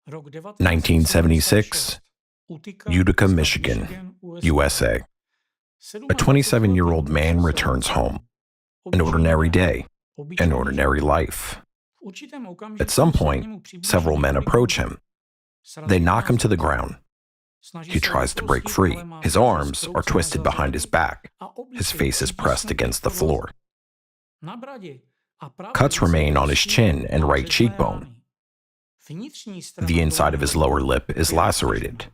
1976, Utica, Michigan, USA. A 27-year-old man returns home. An ordinary day, an ordinary life. At some point, several men approach him. They knock him to the ground. He tries to break free. His arms are twisted behind his back. His face is pressed against the floor. Cuts remain on his chin and right cheekbone. The inside of his lower lip is lacerated.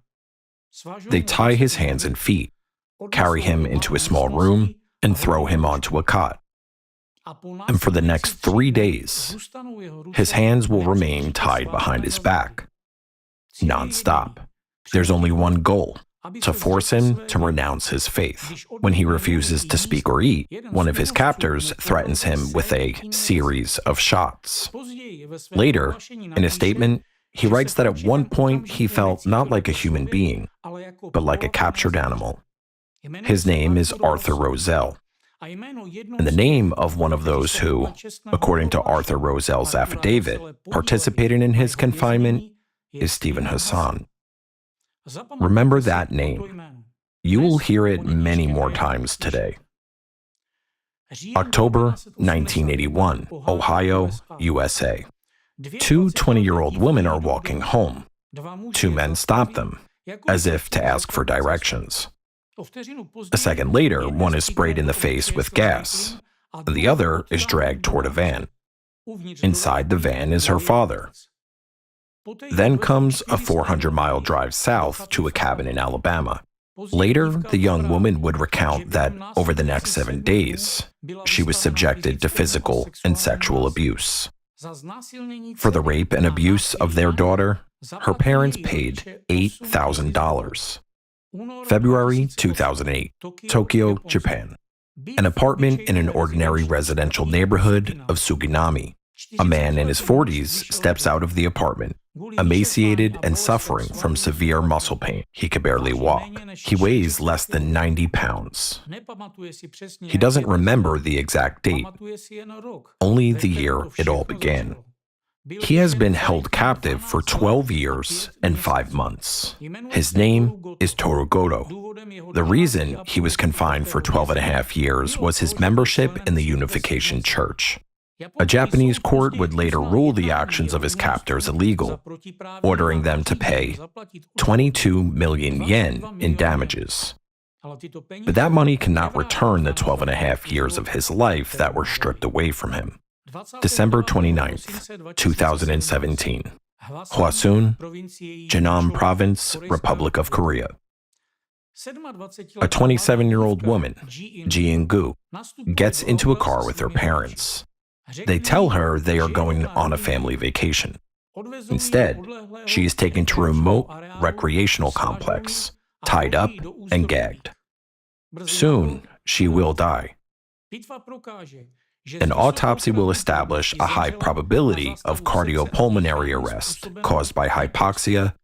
They tie his hands and feet, carry him into a small room, and throw him onto a cot. And for the next 3 days, his hands will remain tied behind his back, non-stop. There's only one goal: to force him to renounce his faith. When he refuses to speak or eat, one of his captors threatens him with a series of shots. Later, in a statement, he writes that at one point he felt not like a human being, but like a captured animal. His name is Arthur Rosell, and the name of one of those who, according to Arthur Rosell's affidavit, participated in his confinement is Stephen Hassan. Remember that name. You will hear it many more times today. October 1981, Ohio, USA. Two 20-year-old women are walking home. Two men stop them, as if to ask for directions. A second later, one is sprayed in the face with gas. The other is dragged toward a van. Inside the van is her father. Then comes a 400-mile drive south to a cabin in Alabama. Later, the young woman would recount that over the next 7 days, she was subjected to physical and sexual abuse. For the rape and abuse of their daughter, her parents paid $8,000. February 2008, Tokyo, Japan. An apartment in an ordinary residential neighborhood of Suginami. A man in his 40s steps out of the apartment, emaciated and suffering from severe muscle pain. He can barely walk. He weighs less than 90 pounds. He doesn't remember the exact date, only the year it all began. He has been held captive for 12 years and 5 months. His name is Torugoro. The reason he was confined for 12 and a half years was his membership in the Unification Church. A Japanese court would later rule the actions of his captors illegal, ordering them to pay 22 million yen in damages. But that money cannot return the 12 and a half years of his life that were stripped away from him. December 29th, 2017. Hwasun, Jeonnam Province, Republic of Korea. A 27-year-old woman, Ji-in-gu, gets into a car with her parents. They tell her they are going on a family vacation. Instead, she is taken to a remote recreational complex, tied up and gagged. Soon, she will die. An autopsy will establish a high probability of cardiopulmonary arrest caused by hypoxia,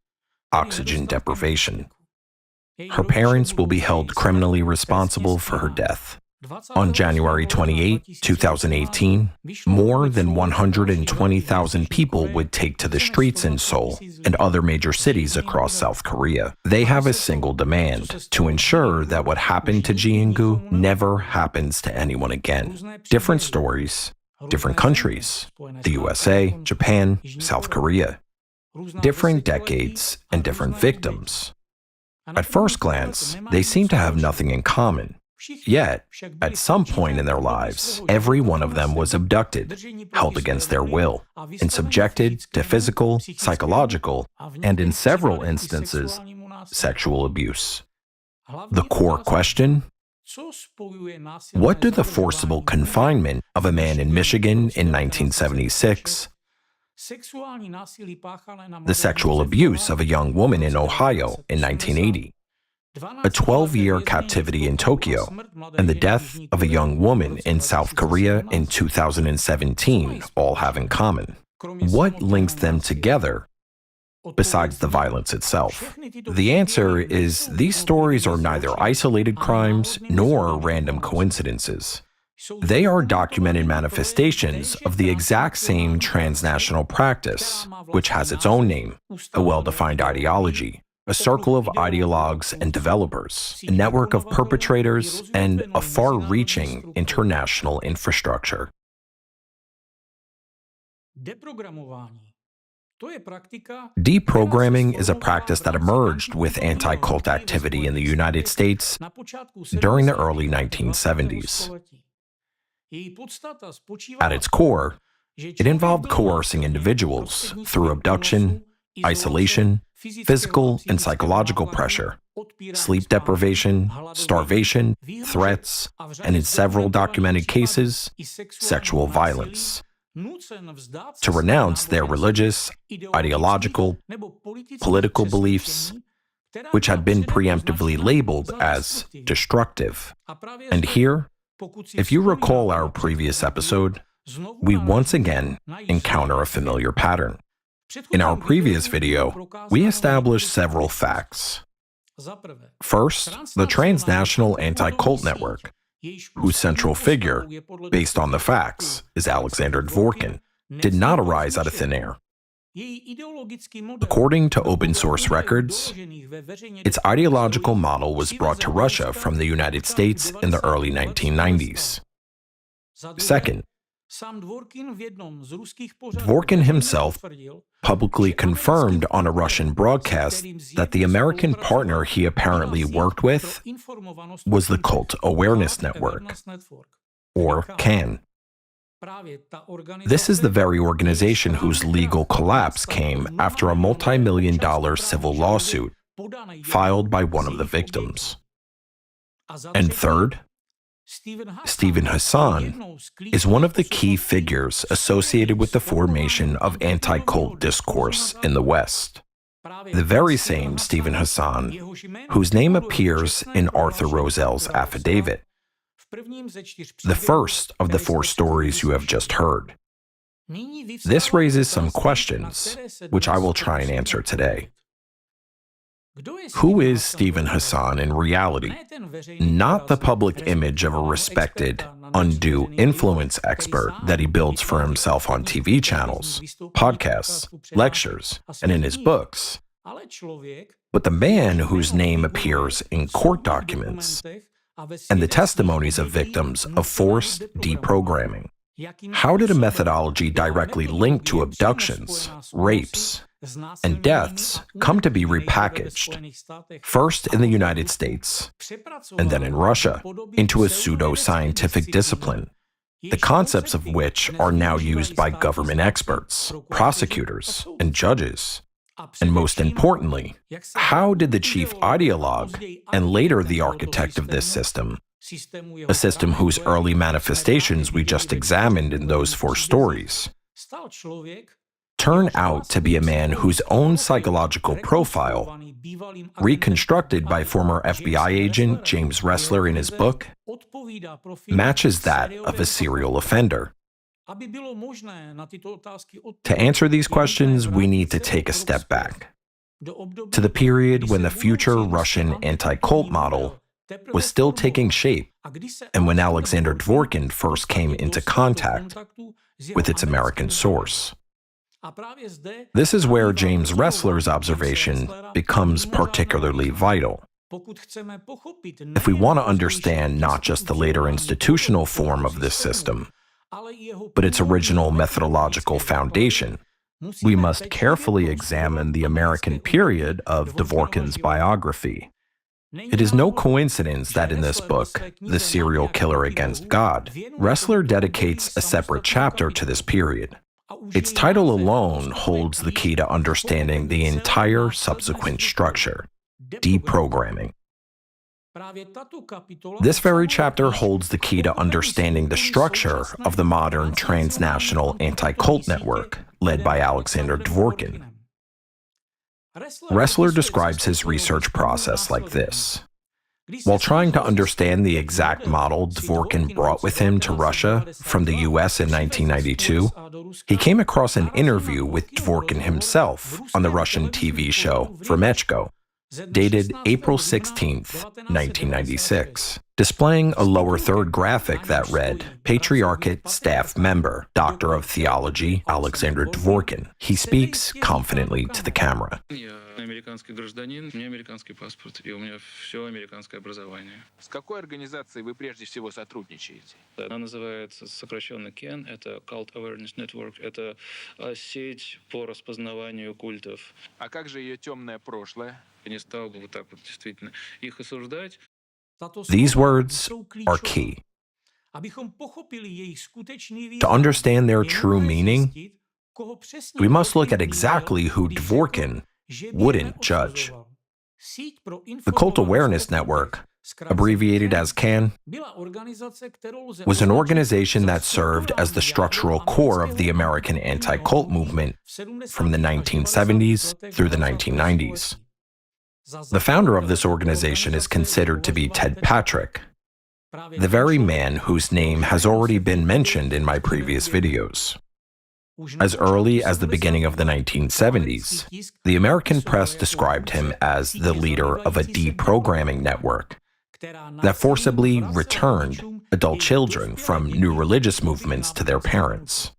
oxygen deprivation. Her parents will be held criminally responsible for her death. On January 28, 2018, more than 120,000 people would take to the streets in Seoul and other major cities across South Korea. They have a single demand: to ensure that what happened to Ji-in-gu never happens to anyone again. Different stories, different countries: the USA, Japan, South Korea. Different decades and different victims. At first glance, they seem to have nothing in common. Yet, at some point in their lives, every one of them was abducted, held against their will, and subjected to physical, psychological, and in several instances, sexual abuse. The core question: what do the forcible confinement of a man in Michigan in 1976, the sexual abuse of a young woman in Ohio in 1980, a 12-year captivity in Tokyo, and the death of a young woman in South Korea in 2017 all have in common? What links them together besides the violence itself? The answer is these stories are neither isolated crimes nor random coincidences. They are documented manifestations of the exact same transnational practice, which has its own name, a well-defined ideology, a circle of ideologues and developers, a network of perpetrators, and a far-reaching international infrastructure. Deprogramming is a practice that emerged with anti-cult activity in the United States during the early 1970s. At its core, it involved coercing individuals through abduction, isolation, physical and psychological pressure, sleep deprivation, starvation, threats, and in several documented cases, sexual violence, to renounce their religious, ideological, political beliefs, which had been preemptively labeled as destructive. And here, if you recall our previous episode, we once again encounter a familiar pattern. In our previous video, we established several facts. First, the transnational anti-cult network, whose central figure, based on the facts, is Alexander Dvorkin, did not arise out of thin air. According to open source records, its ideological model was brought to Russia from the United States in the early 1990s. Second, Dvorkin himself publicly confirmed on a Russian broadcast that the American partner he apparently worked with was the Cult Awareness Network, or CAN. This is the very organization whose legal collapse came after a multi-million-dollar civil lawsuit filed by one of the victims. And third, Stephen Hassan is one of the key figures associated with the formation of anti-cult discourse in the West. The very same Stephen Hassan, whose name appears in Arthur Rosel's affidavit, the first of the 4 stories you have just heard. This raises some questions, which I will try and answer today. Who is Stephen Hassan in reality? Not the public image of a respected, undue influence expert that he builds for himself on TV channels, podcasts, lectures, and in his books, but the man whose name appears in court documents and the testimonies of victims of forced deprogramming. How did a methodology directly linked to abductions, rapes, and deaths come to be repackaged, first in the United States, and then in Russia, into a pseudo-scientific discipline, the concepts of which are now used by government experts, prosecutors, and judges? And most importantly, how did the chief ideologue, and later the architect of this system, a system whose early manifestations we just examined in those 4 stories, turn out to be a man whose own psychological profile, reconstructed by former FBI agent James Ressler in his book, matches that of a serial offender? To answer these questions, we need to take a step back to the period when the future Russian anti-cult model was still taking shape and when Alexander Dvorkin first came into contact with its American source. This is where James Ressler's observation becomes particularly vital. If we want to understand not just the later institutional form of this system, but its original methodological foundation, we must carefully examine the American period of Dvorkin's biography. It is no coincidence that in this book, The Serial Killer Against God, Ressler dedicates a separate chapter to this period. Its title alone holds the key to understanding the entire subsequent structure, deprogramming. This very chapter holds the key to understanding the structure of the modern transnational anti-cult network led by Alexander Dvorkin. Ressler describes his research process like this. While trying to understand the exact model Dvorkin brought with him to Russia from the US in 1992, he came across an interview with Dvorkin himself on the Russian TV show Vremechko, dated April 16th, 1996, displaying a lower third graphic that read, Patriarchate Staff Member, Doctor of Theology, Alexander Dvorkin. He speaks confidently to the camera. Американский гражданин, у меня американский паспорт, и у меня все американское образование. С какой организацией вы прежде всего сотрудничаете? Она называется сокращенно CAN, это Cult Awareness Network, это сеть по распознаванию культов. А как же ее темное прошлое? Я не стал бы вот так вот действительно их осуждать. These words are key. To understand their true meaning, we must look at exactly who Dvorkin wouldn't judge. The Cult Awareness Network, abbreviated as CAN, was an organization that served as the structural core of the American anti-cult movement from the 1970s through the 1990s. The founder of this organization is considered to be Ted Patrick, the very man whose name has already been mentioned in my previous videos. As early as the beginning of the 1970s, the American press described him as the leader of a deprogramming network that forcibly returned adult children from new religious movements to their parents.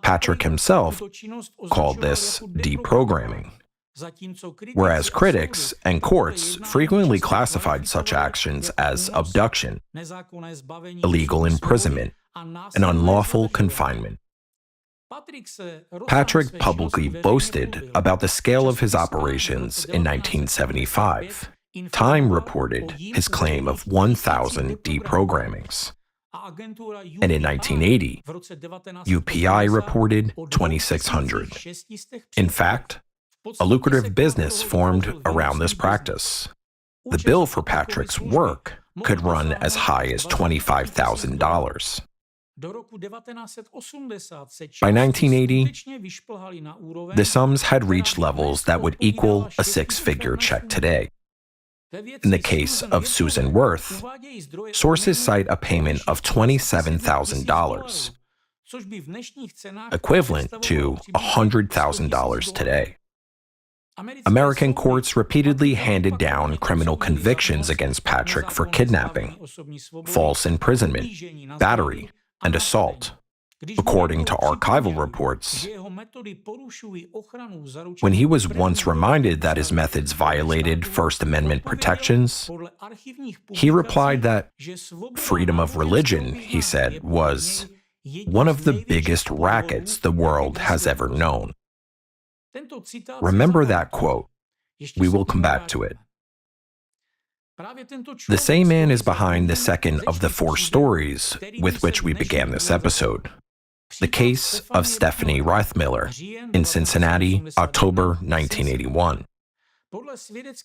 Patrick himself called this deprogramming, whereas critics and courts frequently classified such actions as abduction, illegal imprisonment, and unlawful confinement. Patrick publicly boasted about the scale of his operations in 1975. Time reported his claim of 1,000 deprogrammings. And in 1980, UPI reported 2,600. In fact, a lucrative business formed around this practice. The bill for Patrick's work could run as high as $25,000. By 1980, the sums had reached levels that would equal a six-figure check today. In the case of Susan Worth, sources cite a payment of $27,000, equivalent to $100,000 today. American courts repeatedly handed down criminal convictions against Patrick for kidnapping, false imprisonment, battery, and assault. According to archival reports, when he was once reminded that his methods violated First Amendment protections, he replied that freedom of religion, he said, was one of the biggest rackets the world has ever known. Remember that quote. We will come back to it. The same man is behind the second of the four stories with which we began this episode. The case of Stephanie Reithmiller in Cincinnati, October 1981.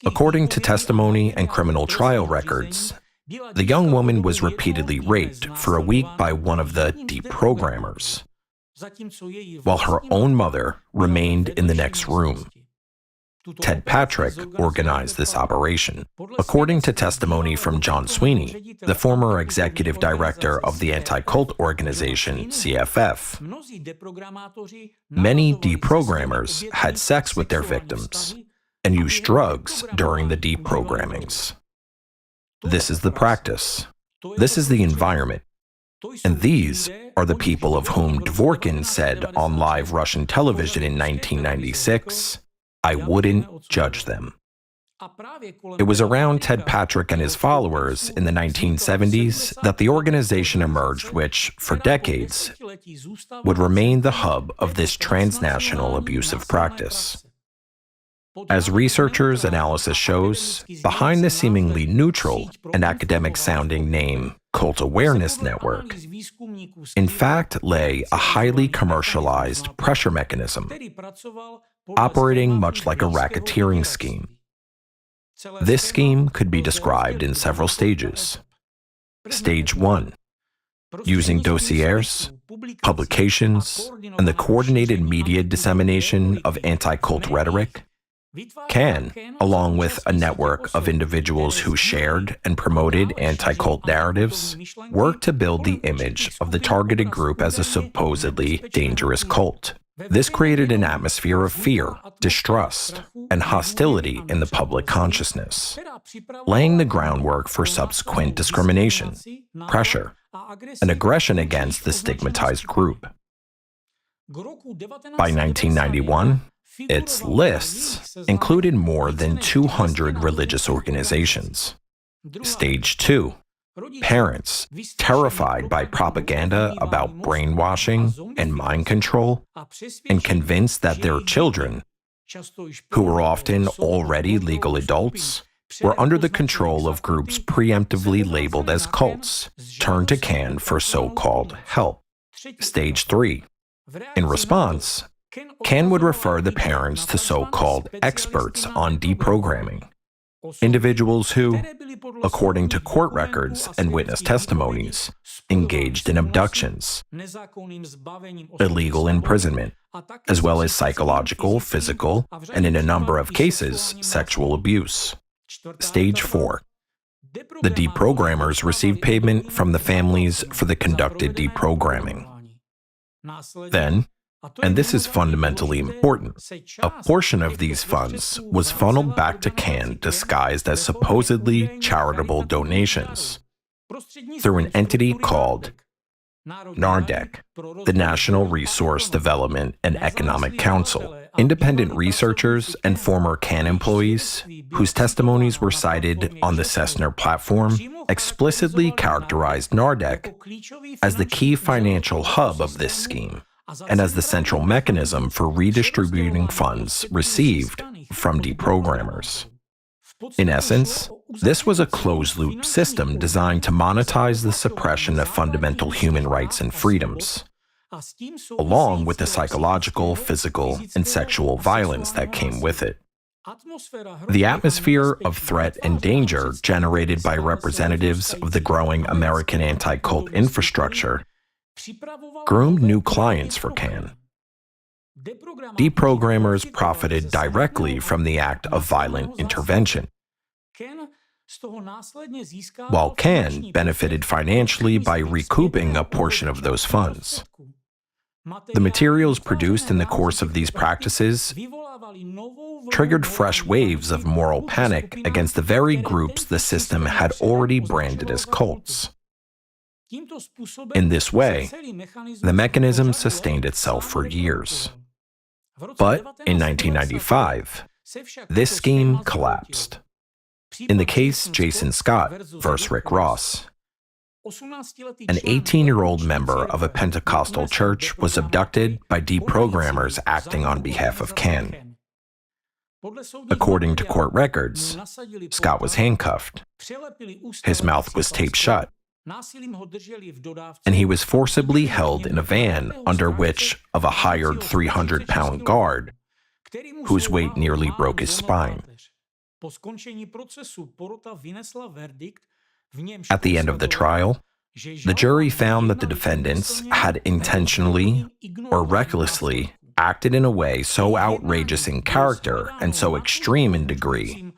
According to testimony and criminal trial records, the young woman was repeatedly raped for a week by one of the deprogrammers, while her own mother remained in the next room. Ted Patrick organized this operation. According to testimony from John Sweeney, the former executive director of the anti-cult organization CFF, many deprogrammers had sex with their victims and used drugs during the deprogrammings. This is the practice. This is the environment. And these are the people of whom Dvorkin said on live Russian television in 1996, I wouldn't judge them. It was around Ted Patrick and his followers in the 1970s that the organization emerged which, for decades, would remain the hub of this transnational abusive practice. As researchers' analysis shows, behind the seemingly neutral and academic-sounding name Cult Awareness Network, in fact lay a highly commercialized pressure mechanism, operating much like a racketeering scheme. This scheme could be described in several stages. Stage 1, using dossiers, publications, and the coordinated media dissemination of anti-cult rhetoric, can, along with a network of individuals who shared and promoted anti-cult narratives, work to build the image of the targeted group as a supposedly dangerous cult. This created an atmosphere of fear, distrust, and hostility in the public consciousness, laying the groundwork for subsequent discrimination, pressure, and aggression against the stigmatized group. By 1991, its lists included more than 200 religious organizations. Stage 2. Parents, terrified by propaganda about brainwashing and mind control, and convinced that their children, who were often already legal adults, were under the control of groups preemptively labeled as cults, turned to CAN for so-called help. Stage 3. In response, CAN would refer the parents to so-called experts on deprogramming, individuals who, according to court records and witness testimonies, engaged in abductions, illegal imprisonment, as well as psychological, physical, and in a number of cases, sexual abuse. Stage 4. The deprogrammers received payment from the families for the conducted deprogramming. Then, and this is fundamentally important, a portion of these funds was funneled back to CAN disguised as supposedly charitable donations through an entity called NARDEC, the National Resource Development and Economic Council. Independent researchers and former CAN employees, whose testimonies were cited on the Cessner platform, explicitly characterized NARDEC as the key financial hub of this scheme and as the central mechanism for redistributing funds received from deprogrammers. In essence, this was a closed-loop system designed to monetize the suppression of fundamental human rights and freedoms, along with the psychological, physical, and sexual violence that came with it. The atmosphere of threat and danger generated by representatives of the growing American anti-cult infrastructure groomed new clients for CAN. Deprogrammers profited directly from the act of violent intervention, while CAN benefited financially by recouping a portion of those funds. The materials produced in the course of these practices triggered fresh waves of moral panic against the very groups the system had already branded as cults. In this way, the mechanism sustained itself for years. But in 1995, this scheme collapsed. In the case Jason Scott versus Rick Ross, an 18-year-old member of a Pentecostal church was abducted by deprogrammers acting on behalf of CAN. According to court records, Scott was handcuffed, his mouth was taped shut, and he was forcibly held in a van under which of a hired 300-pound guard, whose weight nearly broke his spine. At the end of the trial, the jury found that the defendants had intentionally or recklessly acted in a way so outrageous in character and so extreme in degree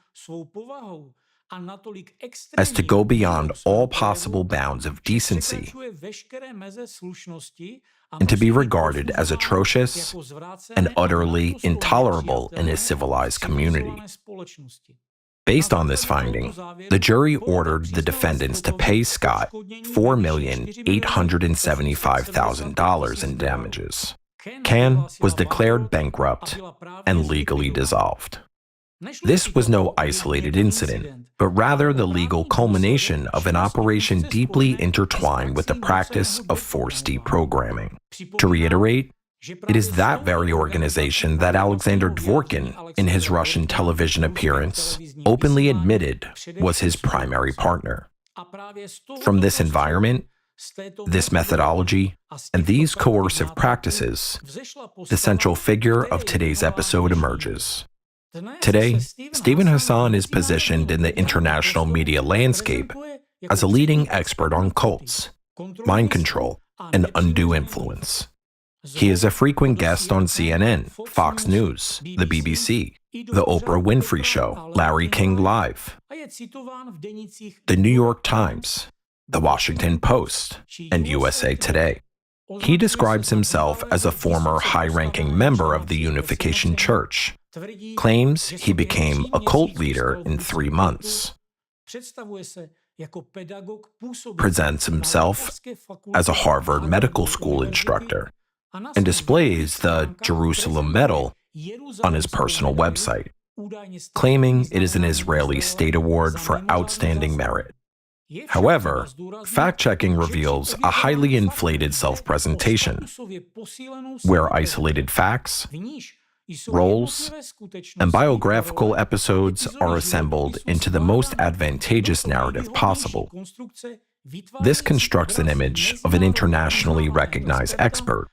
as to go beyond all possible bounds of decency and to be regarded as atrocious and utterly intolerable in a civilized community. Based on this finding, the jury ordered the defendants to pay Scott $4,875,000 in damages. CAN was declared bankrupt and legally dissolved. This was no isolated incident, but rather the legal culmination of an operation deeply intertwined with the practice of forced deprogramming. To reiterate, it is that very organization that Alexander Dvorkin, in his Russian television appearance, openly admitted was his primary partner. From this environment, this methodology, and these coercive practices, the central figure of today's episode emerges. Today, Stephen Hassan is positioned in the international media landscape as a leading expert on cults, mind control, and undue influence. He is a frequent guest on CNN, Fox News, the BBC, The Oprah Winfrey Show, Larry King Live, The New York Times, The Washington Post, and USA Today. He describes himself as a former high-ranking member of the Unification Church, claims he became a cult leader in 3 months, presents himself as a Harvard Medical School instructor, and displays the Jerusalem Medal on his personal website, claiming it is an Israeli state award for outstanding merit. However, fact-checking reveals a highly inflated self-presentation, where isolated facts, roles, and biographical episodes are assembled into the most advantageous narrative possible. This constructs an image of an internationally recognized expert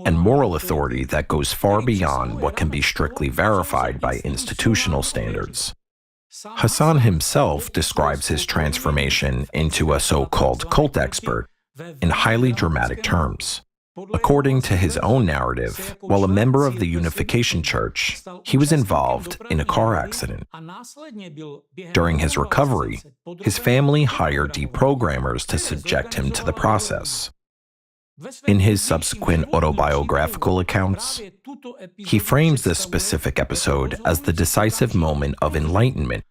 and moral authority that goes far beyond what can be strictly verified by institutional standards. Hassan himself describes his transformation into a so-called cult expert in highly dramatic terms. According to his own narrative, while a member of the Unification Church, he was involved in a car accident. During his recovery, his family hired deprogrammers to subject him to the process. In his subsequent autobiographical accounts, he frames this specific episode as the decisive moment of enlightenment,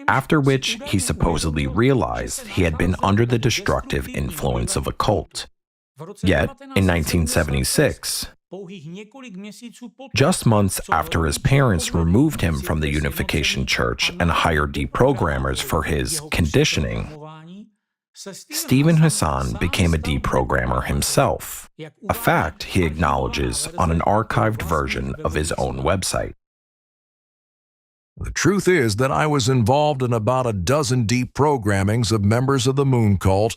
after which he supposedly realized he had been under the destructive influence of a cult. Yet, in 1976, just months after his parents removed him from the Unification Church and hired deprogrammers for his conditioning, Stephen Hassan became a deprogrammer himself, a fact he acknowledges on an archived version of his own website. The truth is that I was involved in about a dozen deprogrammings of members of the Moon Cult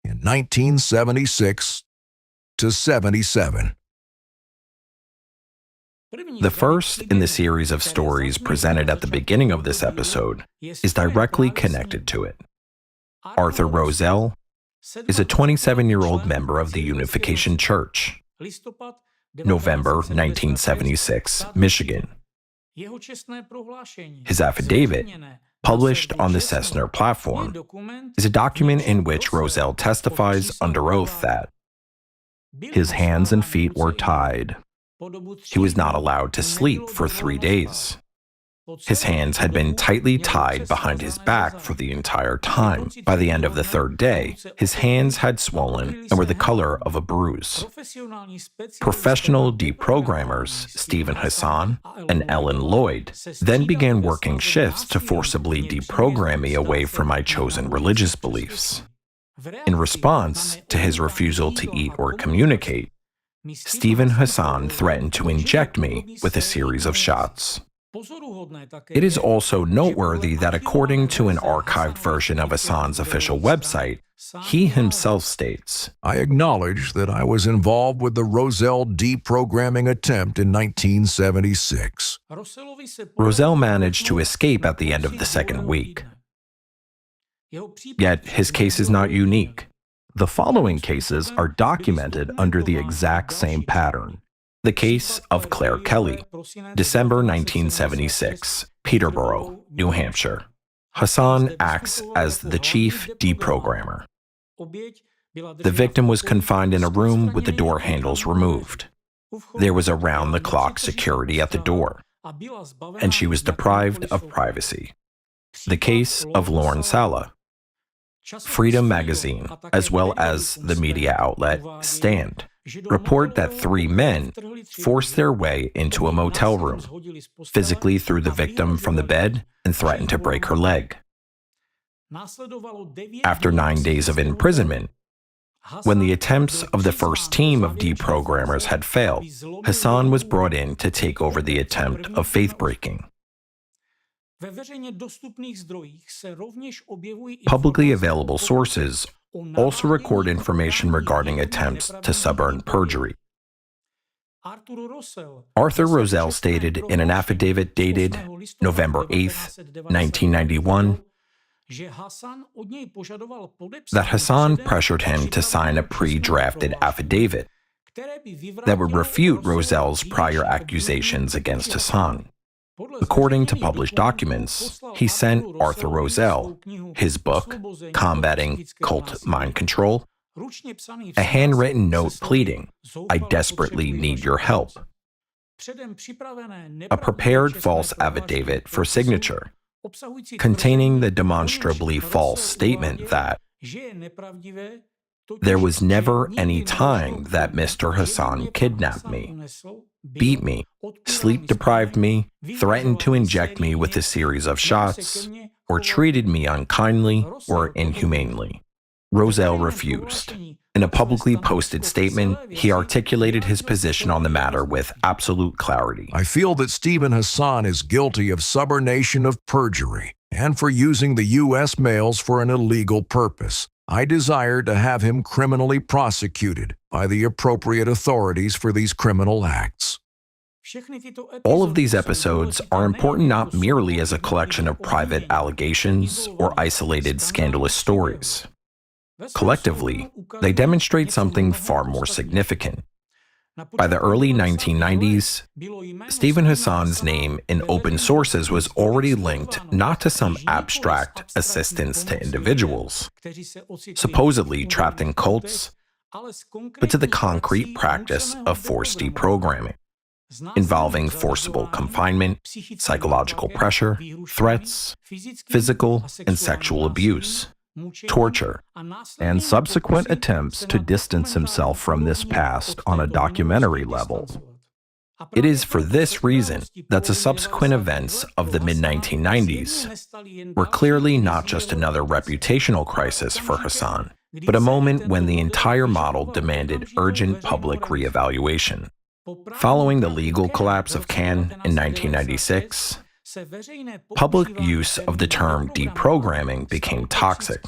in 1976 to 77. The first in the series of stories presented at the beginning of this episode is directly connected to it. Arthur Rosell is a 27-year-old member of the Unification Church. November 1976, Michigan. His affidavit, published on the Cessner platform, is a document in which Rosell testifies under oath that his hands and feet were tied. He was not allowed to sleep for 3 days. His hands had been tightly tied behind his back for the entire time. By the end of the 3rd day, his hands had swollen and were the color of a bruise. Professional deprogrammers Stephen Hassan and Ellen Lloyd then began working shifts to forcibly deprogram me away from my chosen religious beliefs. In response to his refusal to eat or communicate, Stephen Hassan threatened to inject me with a series of shots. It is also noteworthy that according to an archived version of Hassan's official website, he himself states, I acknowledge that I was involved with the Rosell deprogramming attempt in 1976. Rosell managed to escape at the end of the 2nd week. Yet his case is not unique. The following cases are documented under the exact same pattern. The case of Claire Kelly, December 1976, Peterborough, New Hampshire. Hassan acts as the chief deprogrammer. The victim was confined in a room with the door handles removed. There was around-the-clock security at the door, and she was deprived of privacy. The case of Lorne Sala, Freedom Magazine, as well as the media outlet Stand, report that 3 men forced their way into a motel room, physically threw the victim from the bed, and threatened to break her leg. After 9 days of imprisonment, when the attempts of the first team of deprogrammers had failed, Hassan was brought in to take over the attempt of faith-breaking. Publicly available sources also record information regarding attempts to suborn perjury. Arthur Rosell stated in an affidavit dated November 8, 1991, that Hassan pressured him to sign a pre-drafted affidavit that would refute Rosell's prior accusations against Hassan. According to published documents, he sent Arthur Rosell his book, Combating Cult Mind Control, a handwritten note pleading, I desperately need your help, a prepared false affidavit for signature, containing the demonstrably false statement that there was never any time that Mr. Hassan kidnapped me, beat me, sleep-deprived me, threatened to inject me with a series of shots, or treated me unkindly or inhumanely. Rosell refused. In a publicly posted statement, he articulated his position on the matter with absolute clarity. I feel that Stephen Hassan is guilty of subornation of perjury and for using the U.S. mails for an illegal purpose. I desire to have him criminally prosecuted by the appropriate authorities for these criminal acts. All of these episodes are important not merely as a collection of private allegations or isolated scandalous stories. Collectively, they demonstrate something far more significant. By the early 1990s, Stephen Hassan's name in open sources was already linked not to some abstract assistance to individuals, supposedly trapped in cults, but to the concrete practice of forced deprogramming, involving forcible confinement, psychological pressure, threats, physical and sexual abuse, torture, and subsequent attempts to distance himself from this past on a documentary level. It is for this reason that the subsequent events of the mid-1990s were clearly not just another reputational crisis for Hassan, but a moment when the entire model demanded urgent public reevaluation. Following the legal collapse of CAN in 1996, public use of the term deprogramming became toxic.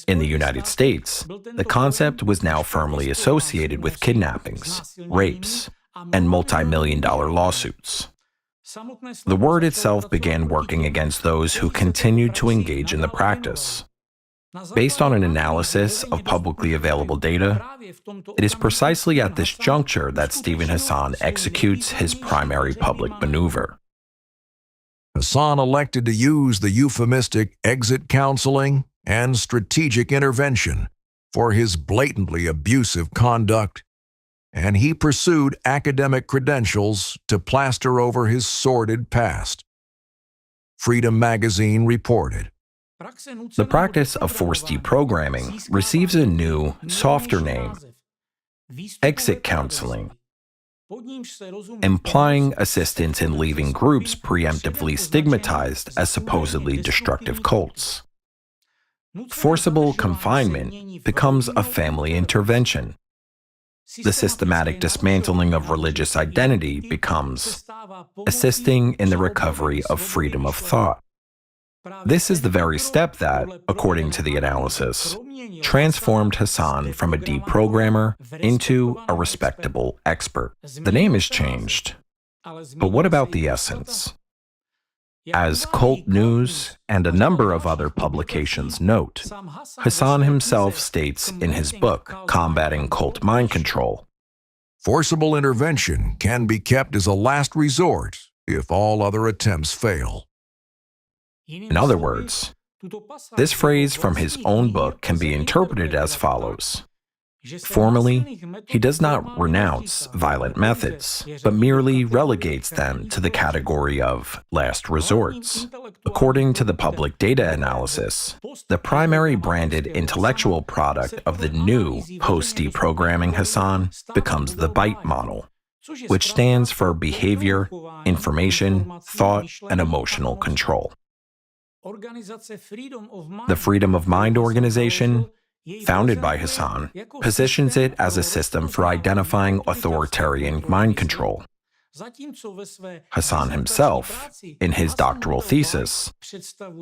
In the United States, the concept was now firmly associated with kidnappings, rapes, and multi-million-dollar lawsuits. The word itself began working against those who continued to engage in the practice. Based on an analysis of publicly available data, it is precisely at this juncture that Stephen Hassan executes his primary public maneuver. Hassan elected to use the euphemistic exit counseling and strategic intervention for his blatantly abusive conduct, and he pursued academic credentials to plaster over his sordid past. Freedom magazine reported. The practice of forced deprogramming receives a new, softer name, exit counseling, implying assistance in leaving groups preemptively stigmatized as supposedly destructive cults. Forcible confinement becomes a family intervention. The systematic dismantling of religious identity becomes assisting in the recovery of freedom of thought. This is the very step that, according to the analysis, transformed Hassan from a deprogrammer into a respectable expert. The name is changed, but what about the essence? As Cult News and a number of other publications note, Hassan himself states in his book, Combating Cult Mind Control, forcible intervention can be kept as a last resort if all other attempts fail. In other words, this phrase from his own book can be interpreted as follows. Formally, he does not renounce violent methods, but merely relegates them to the category of last resorts. According to the public data analysis, the primary branded intellectual product of the new post-deprogramming Hassan becomes the BITE model, which stands for behavior, information, thought, and emotional control. The Freedom of Mind organization, founded by Hassan, positions it as a system for identifying authoritarian mind control. Hassan himself, in his doctoral thesis,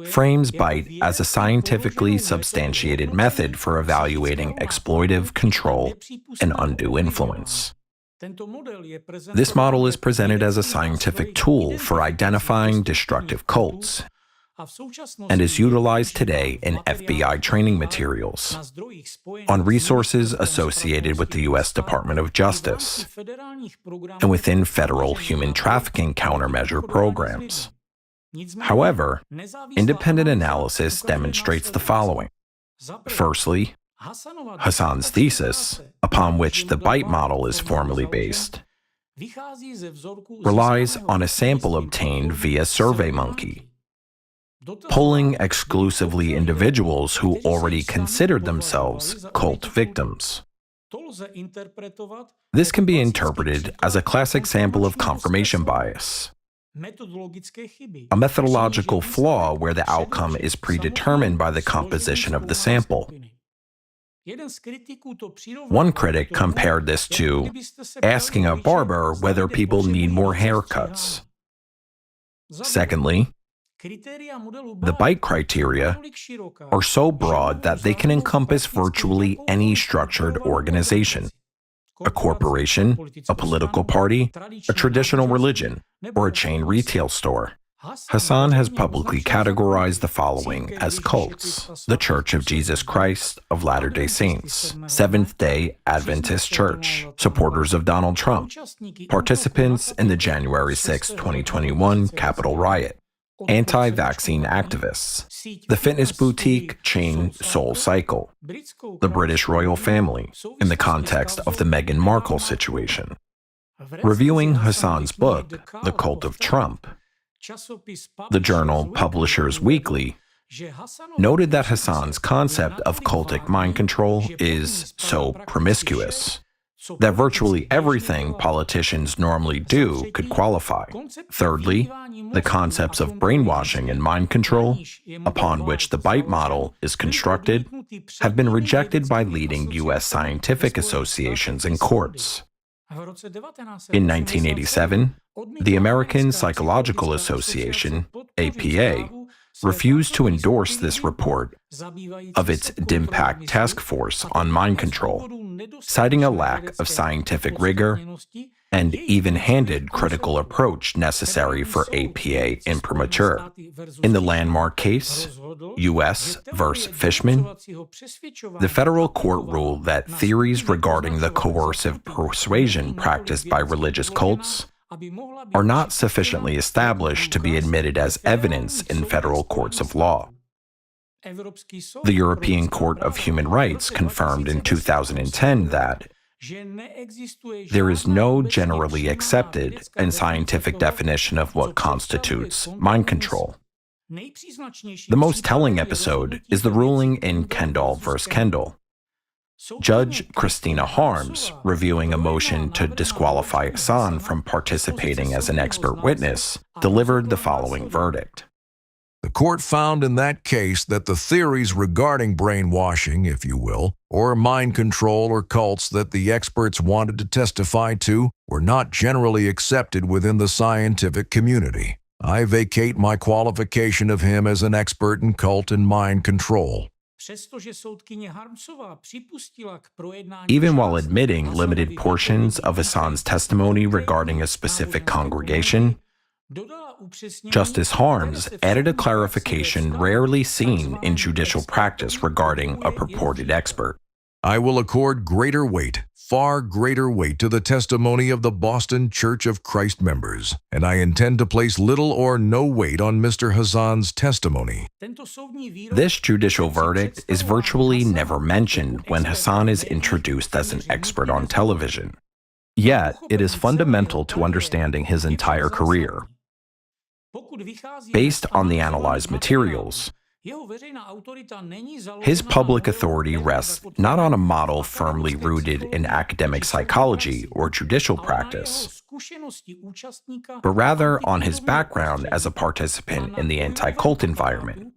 frames BITE as a scientifically substantiated method for evaluating exploitive control and undue influence. This model is presented as a scientific tool for identifying destructive cults, and is utilized today in FBI training materials, on resources associated with the U.S. Department of Justice, and within federal human trafficking countermeasure programs. However, independent analysis demonstrates the following. Firstly, Hassan's thesis, upon which the BITE model is formally based, relies on a sample obtained via SurveyMonkey, polling exclusively individuals who already considered themselves cult victims. This can be interpreted as a classic sample of confirmation bias, a methodological flaw where the outcome is predetermined by the composition of the sample. One critic compared this to asking a barber whether people need more haircuts. Secondly, the bite criteria are so broad that they can encompass virtually any structured organization: a corporation, a political party, a traditional religion, or a chain retail store. Hassan has publicly categorized the following as cults: the Church of Jesus Christ of Latter-day Saints, Seventh-day Adventist Church, supporters of Donald Trump, participants in the January 6, 2021 Capitol riot, anti-vaccine activists, the fitness boutique chain Soul Cycle, the British royal family in the context of the Meghan Markle situation. Reviewing Hassan's book, The Cult of Trump, the journal Publishers Weekly noted that Hassan's concept of cultic mind control is so promiscuous that virtually everything politicians normally do could qualify. Thirdly, the concepts of brainwashing and mind control, upon which the BITE model is constructed, have been rejected by leading U.S. scientific associations and courts. In 1987, the American Psychological Association, APA, refused to endorse this report of its DIMPACT task force on mind control, citing a lack of scientific rigor and even-handed critical approach necessary for APA imprimatur. In the landmark case, U.S. v. Fishman, the federal court ruled that theories regarding the coercive persuasion practiced by religious cults are not sufficiently established to be admitted as evidence in federal courts of law. The European Court of Human Rights confirmed in 2010 that there is no generally accepted and scientific definition of what constitutes mind control. The most telling episode is the ruling in Kendall v. Kendall. Judge Christina Harms, reviewing a motion to disqualify Hassan from participating as an expert witness, delivered the following verdict. The court found in that case that the theories regarding brainwashing, if you will, or mind control or cults that the experts wanted to testify to were not generally accepted within the scientific community. I vacate my qualification of him as an expert in cult and mind control. Even while admitting limited portions of Hassan's testimony regarding a specific congregation, Justice Harms added a clarification rarely seen in judicial practice regarding a purported expert. I will accord greater weight, far greater weight, to the testimony of the Boston Church of Christ members, and I intend to place little or no weight on Mr. Hassan's testimony. This judicial verdict is virtually never mentioned when Hassan is introduced as an expert on television. Yet, it is fundamental to understanding his entire career. Based on the analyzed materials, his public authority rests not on a model firmly rooted in academic psychology or judicial practice, but rather on his background as a participant in the anti-cult environment,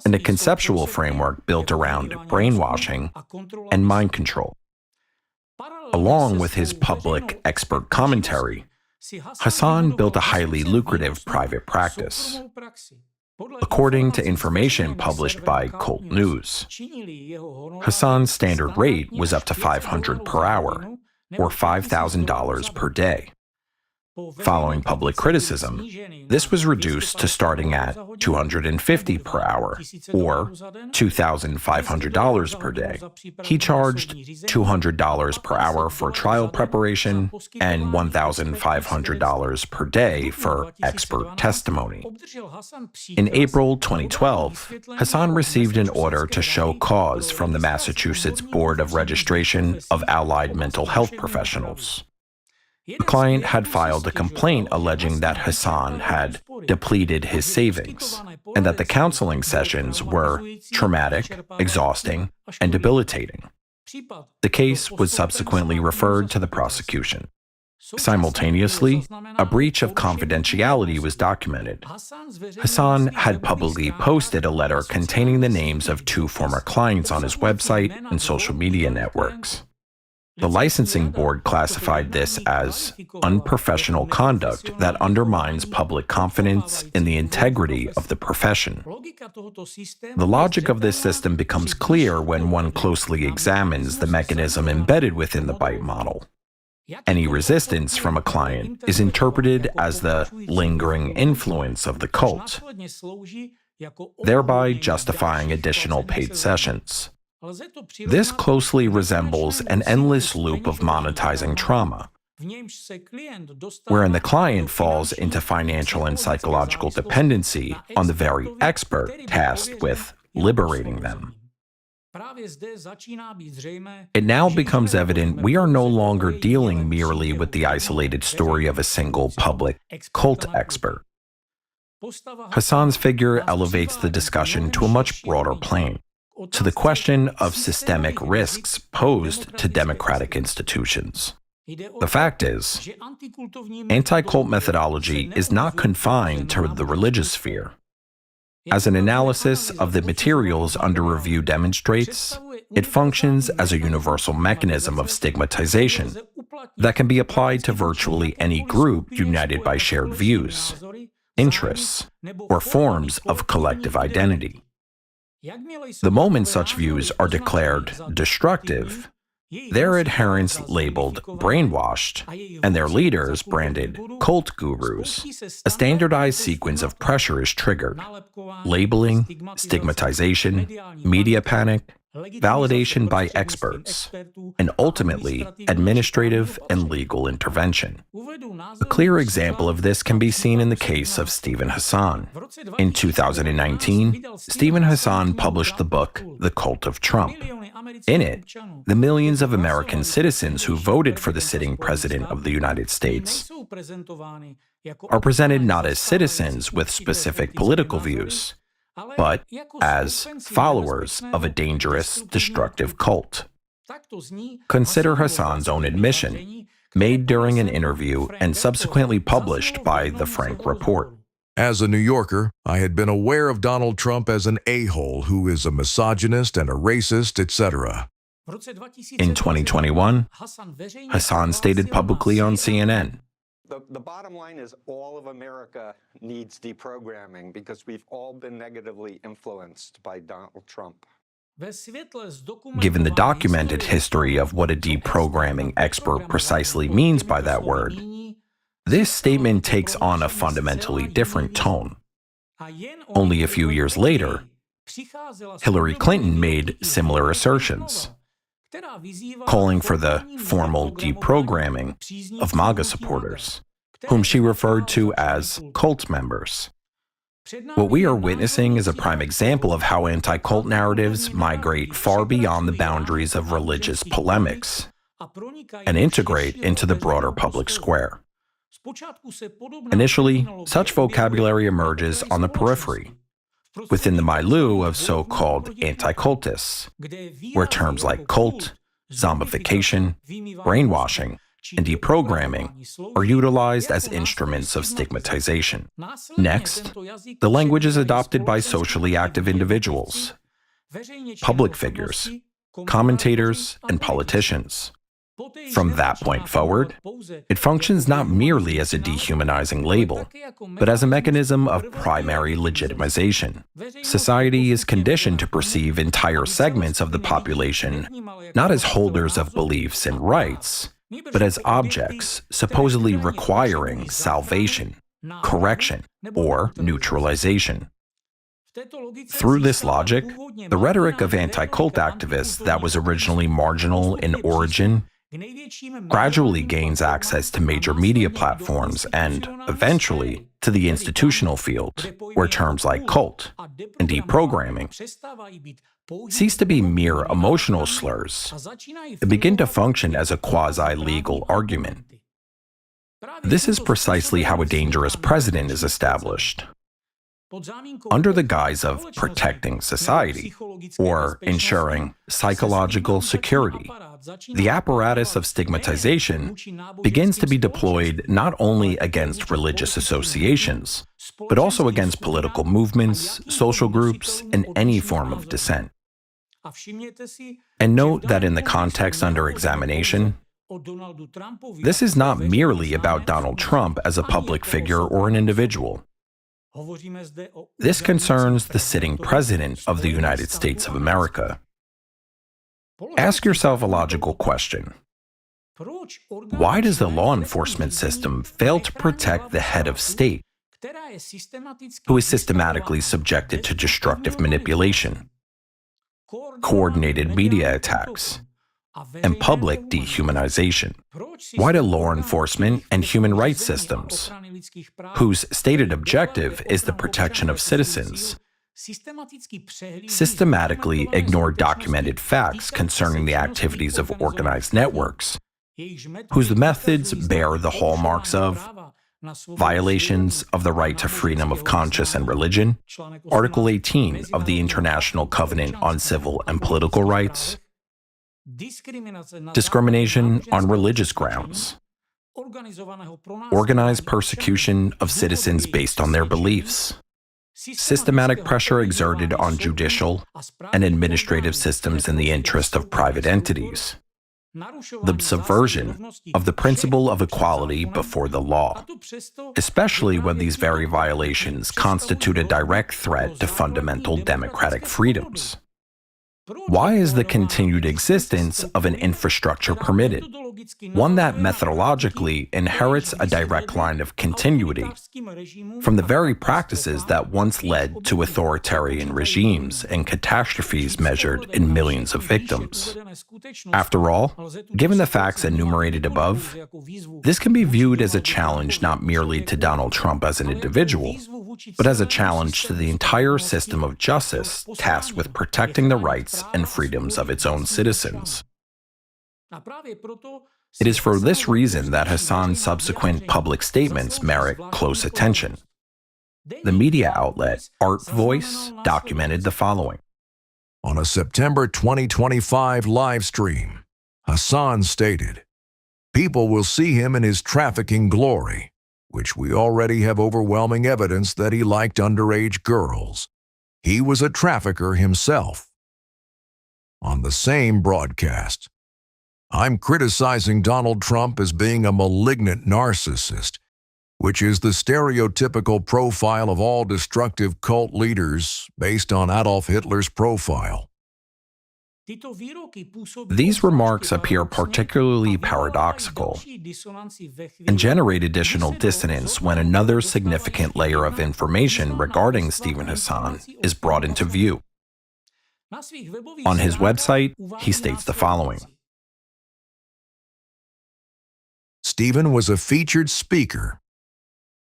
and a conceptual framework built around brainwashing and mind control. Along with his public expert commentary, Hassan built a highly lucrative private practice. According to information published by Cult News, Hassan's standard rate was up to $500 per hour, or $5,000 per day. Following public criticism, this was reduced to starting at $250 per hour, or $2,500 per day. He charged $200 per hour for trial preparation and $1,500 per day for expert testimony. In April 2012, Hassan received an order to show cause from the Massachusetts Board of Registration of Allied Mental Health Professionals. The client had filed a complaint alleging that Hassan had depleted his savings and that the counseling sessions were traumatic, exhausting, and debilitating. The case was subsequently referred to the prosecution. Simultaneously, a breach of confidentiality was documented. Hassan had publicly posted a letter containing the names of 2 former clients on his website and social media networks. The licensing board classified this as unprofessional conduct that undermines public confidence in the integrity of the profession. The logic of this system becomes clear when one closely examines the mechanism embedded within the BITE model. Any resistance from a client is interpreted as the lingering influence of the cult, thereby justifying additional paid sessions. This closely resembles an endless loop of monetizing trauma, wherein the client falls into financial and psychological dependency on the very expert tasked with liberating them. It now becomes evident we are no longer dealing merely with the isolated story of a single public cult expert. Hassan's figure elevates the discussion to a much broader plane, to the question of systemic risks posed to democratic institutions. The fact is, anti-cult methodology is not confined to the religious sphere. As an analysis of the materials under review demonstrates, it functions as a universal mechanism of stigmatization that can be applied to virtually any group united by shared views, interests, or forms of collective identity. The moment such views are declared destructive, their adherents labeled brainwashed, and their leaders branded cult gurus, a standardized sequence of pressure is triggered: labeling, stigmatization, media panic, validation by experts, and ultimately administrative and legal intervention. A clear example of this can be seen in the case of Stephen Hassan. In 2019, Stephen Hassan published the book The Cult of Trump. In it, the millions of American citizens who voted for the sitting president of the United States are presented not as citizens with specific political views, but as followers of a dangerous, destructive cult. Consider Hassan's own admission, made during an interview and subsequently published by the Frank Report. As a New Yorker, I had been aware of Donald Trump as an a-hole who is a misogynist and a racist, etc. In 2021, Hassan stated publicly on CNN, The bottom line is all of America needs deprogramming because we've all been negatively influenced by Donald Trump. given the documented history of what a deprogramming expert precisely means by that word, this statement takes on a fundamentally different tone. Only a few years later, Hillary Clinton made similar assertions, calling for the formal deprogramming of MAGA supporters, whom she referred to as cult members. What we are witnessing is a prime example of how anti-cult narratives migrate far beyond the boundaries of religious polemics and integrate into the broader public square. Initially, such vocabulary emerges on the periphery, within the milieu of so-called anti-cultists, where terms like cult, zombification, brainwashing, and deprogramming are utilized as instruments of stigmatization. Next, the language is adopted by socially active individuals, public figures, commentators, and politicians. From that point forward, it functions not merely as a dehumanizing label, but as a mechanism of primary legitimization. Society is conditioned to perceive entire segments of the population not as holders of beliefs and rights, but as objects supposedly requiring salvation, correction, or neutralization. Through this logic, the rhetoric of anti-cult activists that was originally marginal in origin gradually gains access to major media platforms and, eventually, to the institutional field, where terms like cult and deprogramming cease to be mere emotional slurs and begin to function as a quasi-legal argument. This is precisely how a dangerous president is established. Under the guise of protecting society or ensuring psychological security, the apparatus of stigmatization begins to be deployed not only against religious associations, but also against political movements, social groups, and any form of dissent. And note that in the context under examination, this is not merely about Donald Trump as a public figure or an individual. This concerns the sitting president of the United States of America. Ask yourself a logical question. Why does the law enforcement system fail to protect the head of state, who is systematically subjected to destructive manipulation, coordinated media attacks, and public dehumanization? Why do law enforcement and human rights systems, whose stated objective is the protection of citizens, systematically ignore documented facts concerning the activities of organized networks, whose methods bear the hallmarks of violations of the right to freedom of conscience and religion, Article 18 of the International Covenant on Civil and Political Rights, discrimination on religious grounds, organized persecution of citizens based on their beliefs, systematic pressure exerted on judicial and administrative systems in the interest of private entities, the subversion of the principle of equality before the law, especially when these very violations constitute a direct threat to fundamental democratic freedoms. Why is the continued existence of an infrastructure permitted? One that methodologically inherits a direct line of continuity from the very practices that once led to authoritarian regimes and catastrophes measured in millions of victims. After all, given the facts enumerated above, this can be viewed as a challenge not merely to Donald Trump as an individual, but as a challenge to the entire system of justice tasked with protecting the rights and freedoms of its own citizens. It is for this reason that Hassan's subsequent public statements merit close attention. The media outlet Art Voice documented the following. On a September 2025 live stream, Hassan stated, "People will see him in his trafficking glory, which we already have overwhelming evidence that he liked underage girls. He was a trafficker himself." On the same broadcast, "I'm criticizing Donald Trump as being a malignant narcissist, which is the stereotypical profile of all destructive cult leaders based on Adolf Hitler's profile." These remarks appear particularly paradoxical and generate additional dissonance when another significant layer of information regarding Stephen Hassan is brought into view. On his website, he states the following. Stephen was a featured speaker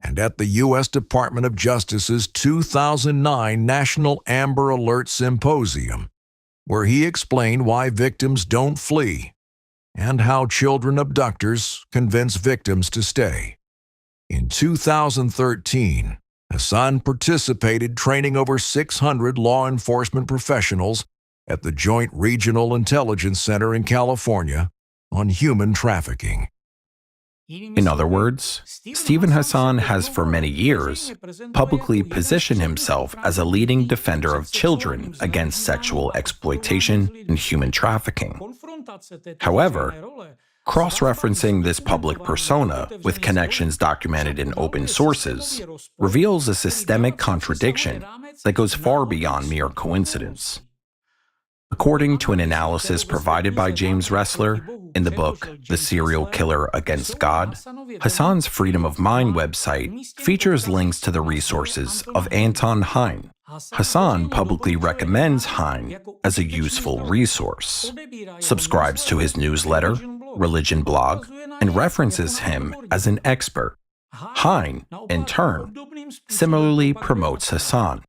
and at the U.S. Department of Justice's 2009 National Amber Alert Symposium, where he explained why victims don't flee and how children abductors convince victims to stay. In 2013, Hassan participated training over 600 law enforcement professionals at the Joint Regional Intelligence Center in California on human trafficking. In other words, Stephen Hassan has for many years publicly positioned himself as a leading defender of children against sexual exploitation and human trafficking. However, cross-referencing this public persona with connections documented in open sources reveals a systemic contradiction that goes far beyond mere coincidence. According to an analysis provided by James Ressler in the book The Serial Killer Against God, Hassan's Freedom of Mind website features links to the resources of Anton Hein. Hassan publicly recommends Hein as a useful resource, subscribes to his newsletter, religion blog, and references him as an expert. Hein, in turn, similarly promotes Hassan.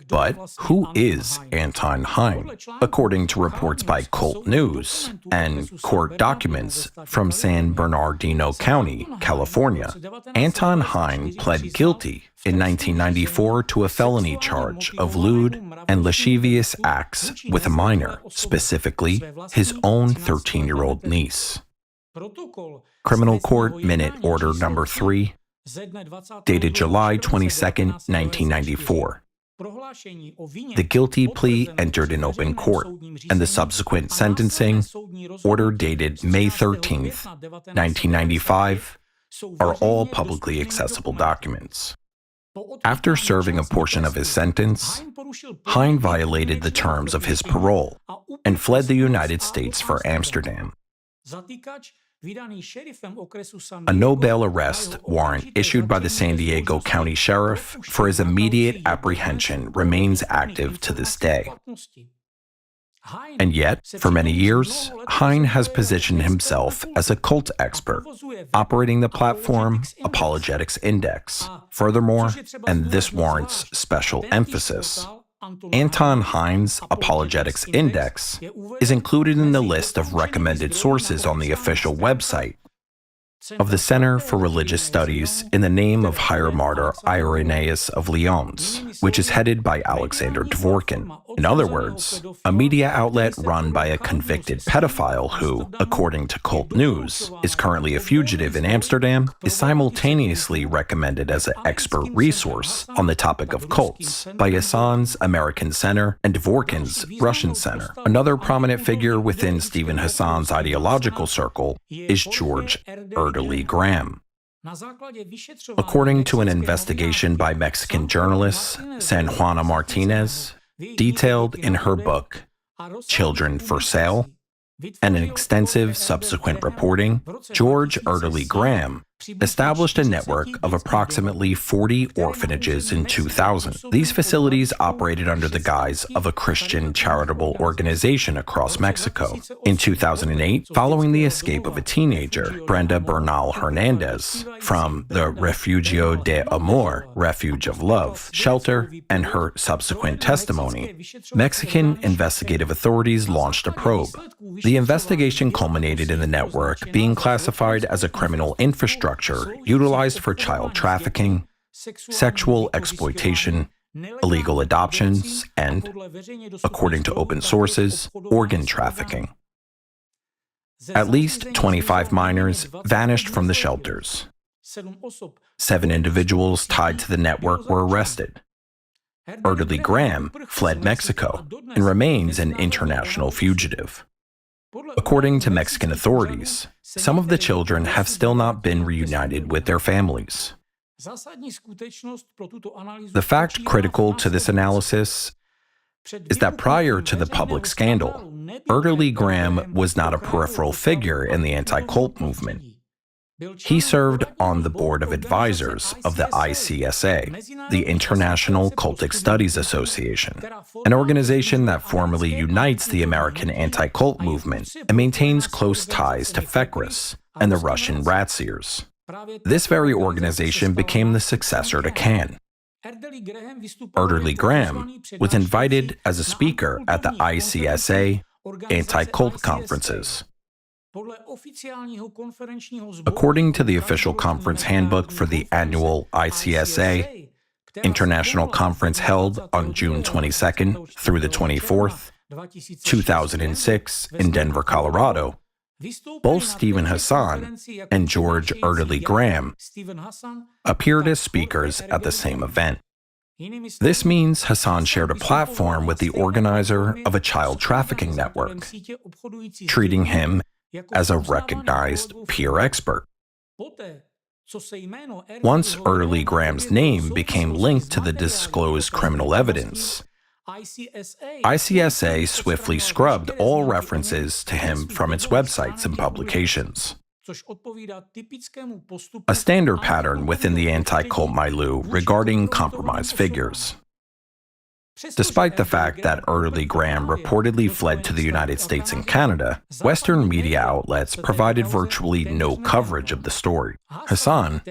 But who is Anton Hein? According to reports by Cult News and court documents from San Bernardino County, California, Anton Hein pled guilty in 1994 to a felony charge of lewd and lascivious acts with a minor, specifically his own 13-year-old niece. Criminal Court Minute Order Number 3, dated July 22, 1994. The guilty plea entered in open court, and the subsequent sentencing, order dated May 13, 1995, are all publicly accessible documents. After serving a portion of his sentence, Hein violated the terms of his parole and fled the United States for Amsterdam. A no-bail arrest warrant issued by the San Diego County Sheriff for his immediate apprehension remains active to this day. And yet, for many years, Hein has positioned himself as a cult expert, operating the platform Apologetics Index. Furthermore, and this warrants special emphasis, Anton Hein's Apologetics Index is included in the list of recommended sources on the official website of the Center for Religious Studies in the name of Higher Martyr Irenaeus of Lyons, which is headed by Alexander Dvorkin. In other words, a media outlet run by a convicted pedophile who, according to Cult News, is currently a fugitive in Amsterdam, is simultaneously recommended as an expert resource on the topic of cults by Hassan's American Center and Dvorkin's Russian Center. Another prominent figure within Stephen Hassan's ideological circle is George Lee Graham. According to an investigation by Mexican journalist San Juana Martinez, detailed in her book, Children for Sale, and an extensive subsequent reporting, George Lee Graham established a network of approximately 40 orphanages in 2000. These facilities operated under the guise of a Christian charitable organization across Mexico. In 2008, following the escape of a teenager, Brenda Bernal Hernandez, from the Refugio de Amor, Refuge of Love, shelter, and her subsequent testimony, Mexican investigative authorities launched a probe. The investigation culminated in the network being classified as a criminal infrastructure utilized for child trafficking, sexual exploitation, illegal adoptions, and, according to open sources, organ trafficking. At least 25 minors vanished from the shelters. 7 individuals tied to the network were arrested. Lee Graham fled Mexico and remains an international fugitive. According to Mexican authorities, some of the children have still not been reunited with their families. The fact critical to this analysis is that prior to the public scandal, Lee Graham was not a peripheral figure in the anti-cult movement. He served on the board of advisors of the ICSA, the International Cultic Studies Association, an organization that formally unites the American anti-cult movement and maintains close ties to FECRIS and the Russian Razziers. This very organization became the successor to CAN. Lee Graham was invited as a speaker at the ICSA anti-cult conferences. According to the official conference handbook for the annual ICSA International Conference held on June 22nd through the 24th, 2006 in Denver, Colorado, both Stephen Hassan and George Lee Graham appeared as speakers at the same event. This means Hassan shared a platform with the organizer of a child trafficking network, treating him as a recognized peer expert. Once Lee Graham's name became linked to the disclosed criminal evidence, ICSA swiftly scrubbed all references to him from its websites and publications. A standard pattern within the anti-cult milieu regarding compromised figures. Despite the fact that early Graham reportedly fled to the United States and Canada, Western media outlets provided virtually no coverage of the story. Hassan,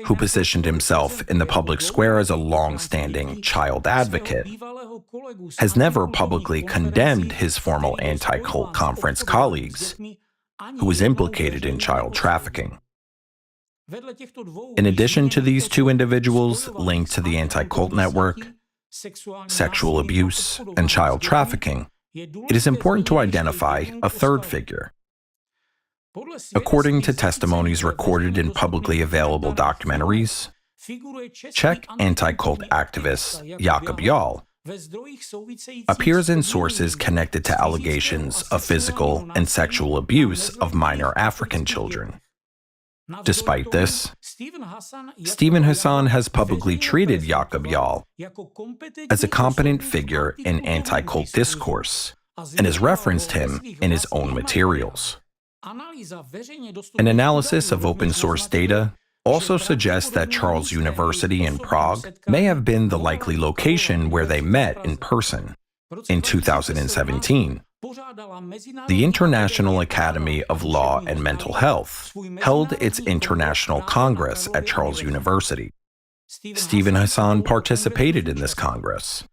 who positioned himself in the public square as a long-standing child advocate, has never publicly condemned his former anti-cult conference colleagues, who was implicated in child trafficking. In addition to these two individuals linked to the anti-cult network, sexual abuse, and child trafficking, it is important to identify a third figure. According to testimonies recorded in publicly available documentaries, Czech anti-cult activist Jakub Jal appears in sources connected to allegations of physical and sexual abuse of minor African children. Despite this, Stephen Hassan has publicly treated Jakub Jal as a competent figure in anti-cult discourse and has referenced him in his own materials. An analysis of open-source data also suggests that Charles University in Prague may have been the likely location where they met in person. In 2017, the International Academy of Law and Mental Health held its International Congress at Charles University. Stephen Hassan participated in this Congress,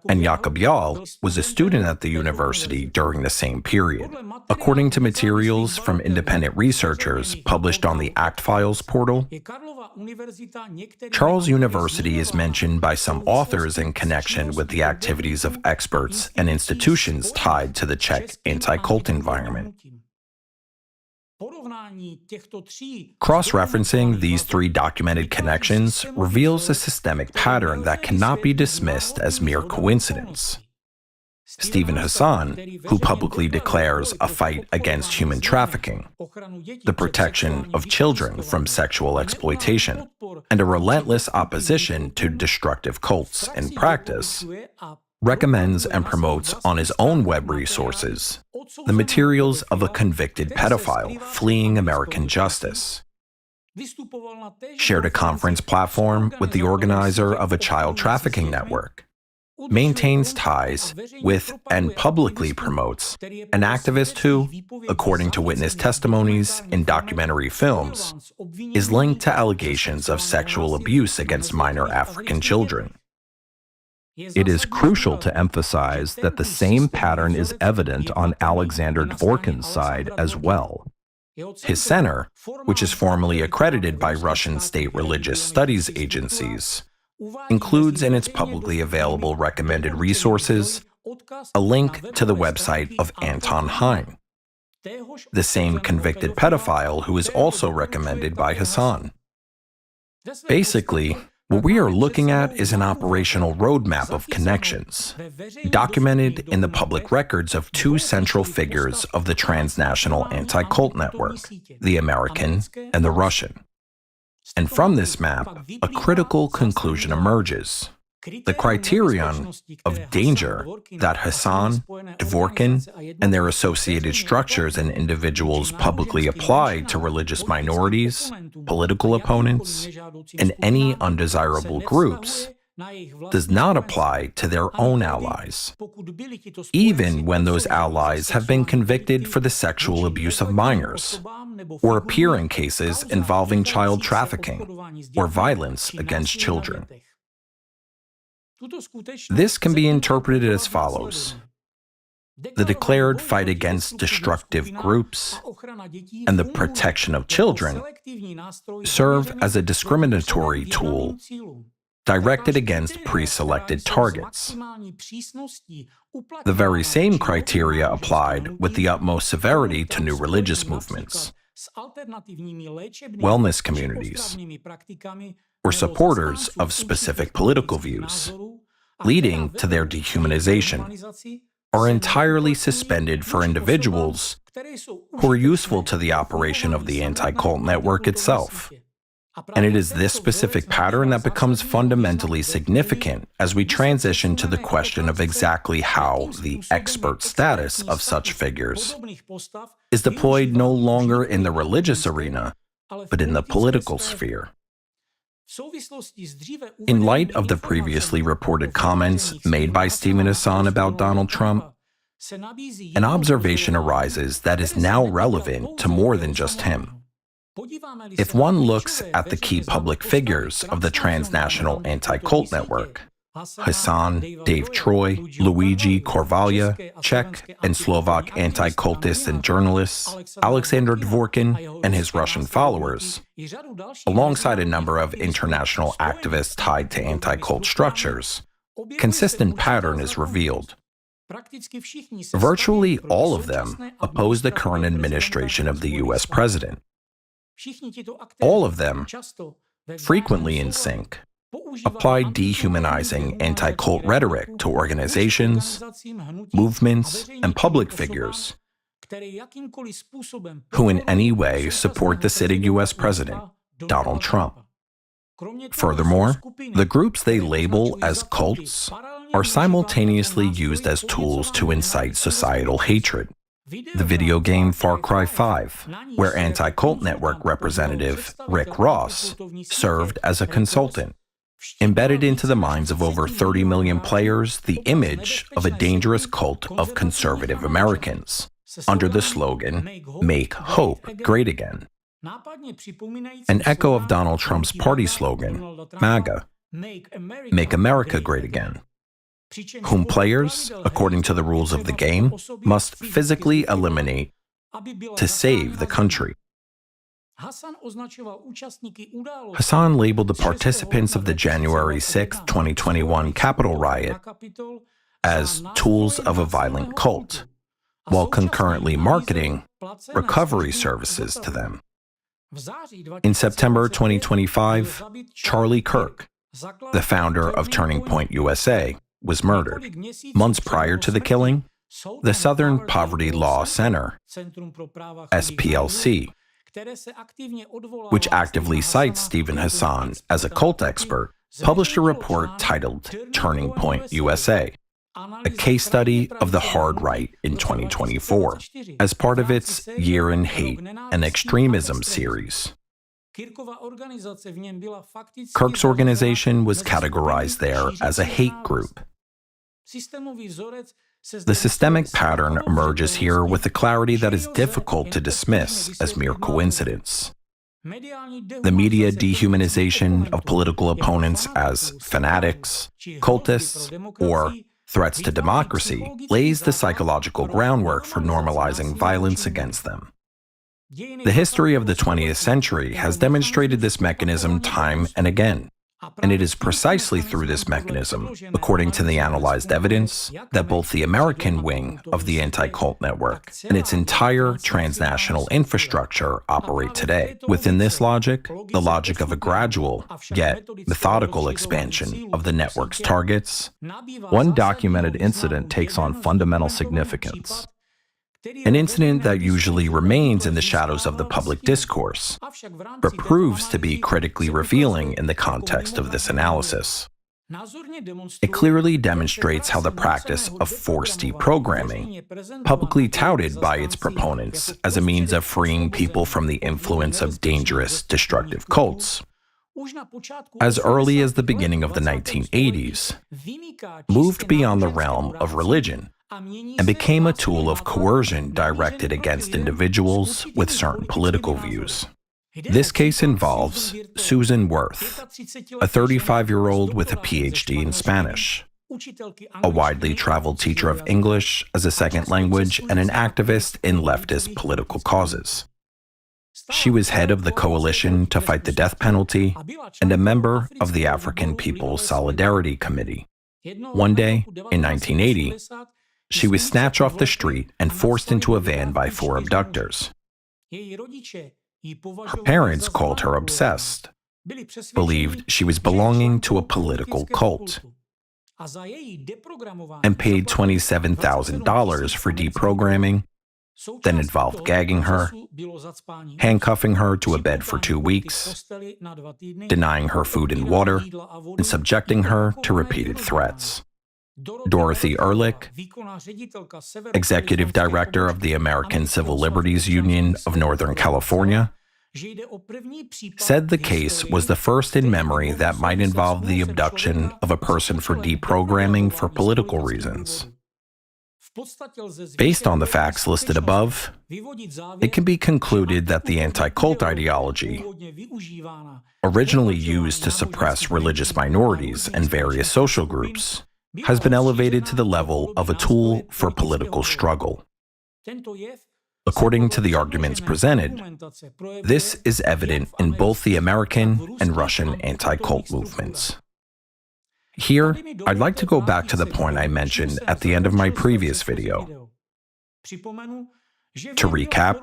and Jakub Jal was a student at the university during the same period. According to materials from independent researchers published on the Act Files portal, Charles University is mentioned by some authors in connection with the activities of experts and institutions tied to the Czech anti-cult environment. Cross-referencing these three documented connections reveals a systemic pattern that cannot be dismissed as mere coincidence. Stephen Hassan, who publicly declares a fight against human trafficking, the protection of children from sexual exploitation, and a relentless opposition to destructive cults in practice, recommends and promotes on his own web resources the materials of a convicted pedophile fleeing American justice, shared a conference platform with the organizer of a child trafficking network, maintains ties with and publicly promotes an activist who, according to witness testimonies in documentary films, is linked to allegations of sexual abuse against minor African children. It is crucial to emphasize that the same pattern is evident on Alexander Dvorkin's side as well. His center, which is formally accredited by Russian state religious studies agencies, includes in its publicly available recommended resources a link to the website of Anton Hein, the same convicted pedophile who is also recommended by Hassan. Basically, what we are looking at is an operational roadmap of connections, documented in the public records of two central figures of the transnational anti-cult network, the American and the Russian. And from this map, a critical conclusion emerges. The criterion of danger that Hassan, Dvorkin, and their associated structures and individuals publicly apply to religious minorities, political opponents, and any undesirable groups does not apply to their own allies, even when those allies have been convicted for the sexual abuse of minors, or appear in cases involving child trafficking or violence against children. This can be interpreted as follows. The declared fight against destructive groups and the protection of children serve as a discriminatory tool directed against pre-selected targets. The very same criteria applied with the utmost severity to new religious movements, wellness communities, or supporters of specific political views, leading to their dehumanization, are entirely suspended for individuals who are useful to the operation of the anti-cult network itself. And it is this specific pattern that becomes fundamentally significant as we transition to the question of exactly how the expert status of such figures is deployed no longer in the religious arena, but in the political sphere. In light of the previously reported comments made by Stephen Hassan about Donald Trump, an observation arises that is now relevant to more than just him. If one looks at the key public figures of the transnational anti-cult network, Hassan, Dave Troy, Luigi Corvaglia, Czech and Slovak anti-cultists and journalists, Alexander Dvorkin and his Russian followers, alongside a number of international activists tied to anti-cult structures, consistent pattern is revealed. Virtually all of them oppose the current administration of the U.S. president. All of them, frequently in sync, apply dehumanizing anti-cult rhetoric to organizations, movements, and public figures who in any way support the sitting U.S. president, Donald Trump. Furthermore, the groups they label as cults are simultaneously used as tools to incite societal hatred. The video game Far Cry 5, where anti-cult network representative Rick Ross served as a consultant, embedded into the minds of over 30 million players the image of a dangerous cult of conservative Americans, under the slogan, "Make Hope Great Again," an echo of Donald Trump's party slogan, MAGA, "Make America Great Again," whom players, according to the rules of the game, must physically eliminate to save the country. Hassan labeled the participants of the January 6, 2021 Capitol riot as tools of a violent cult, while concurrently marketing recovery services to them. In September 2025, Charlie Kirk, the founder of Turning Point USA, was murdered. Months prior to the killing, the Southern Poverty Law Center, SPLC, which actively cites Stephen Hassan as a cult expert, published a report titled Turning Point USA, a case study of the hard right in 2024, as part of its Year in Hate and Extremism series. Kirk's organization was categorized there as a hate group. The systemic pattern emerges here with a clarity that is difficult to dismiss as mere coincidence. The media dehumanization of political opponents as fanatics, cultists, or threats to democracy lays the psychological groundwork for normalizing violence against them. The history of the 20th century has demonstrated this mechanism time and again. And it is precisely through this mechanism, according to the analyzed evidence, that both the American wing of the anti-cult network and its entire transnational infrastructure operate today. Within this logic, the logic of a gradual, yet methodical expansion of the network's targets, One documented incident takes on fundamental significance. an incident that usually remains in the shadows of the public discourse, but proves to be critically revealing in the context of this analysis. It clearly demonstrates how the practice of forced deprogramming, publicly touted by its proponents as a means of freeing people from the influence of dangerous, destructive cults, as early as the beginning of the 1980s, moved beyond the realm of religion and became a tool of coercion directed against individuals with certain political views. This case involves Susan Worth, a 35-year-old with a PhD in Spanish, a widely traveled teacher of English as a second language and an activist in leftist political causes. She was head of the Coalition to Fight the Death Penalty and a member of the African People's Solidarity Committee. One day, in 1980, she was snatched off the street and forced into a van by 4 abductors. Her parents called her obsessed, believed she was belonging to a political cult, and paid $27,000 for deprogramming, then involved gagging her, handcuffing her to a bed for 2 weeks, denying her food and water, and subjecting her to repeated threats. Dorothy Ehrlich, executive director of the American Civil Liberties Union of Northern California, said the case was the first in memory that might involve the abduction of a person for deprogramming for political reasons. Based on the facts listed above, it can be concluded that the anti-cult ideology, originally used to suppress religious minorities and various social groups, has been elevated to the level of a tool for political struggle. According to the arguments presented, this is evident in both the American and Russian anti-cult movements. Here, I'd like to go back to the point I mentioned at the end of my previous video. To recap,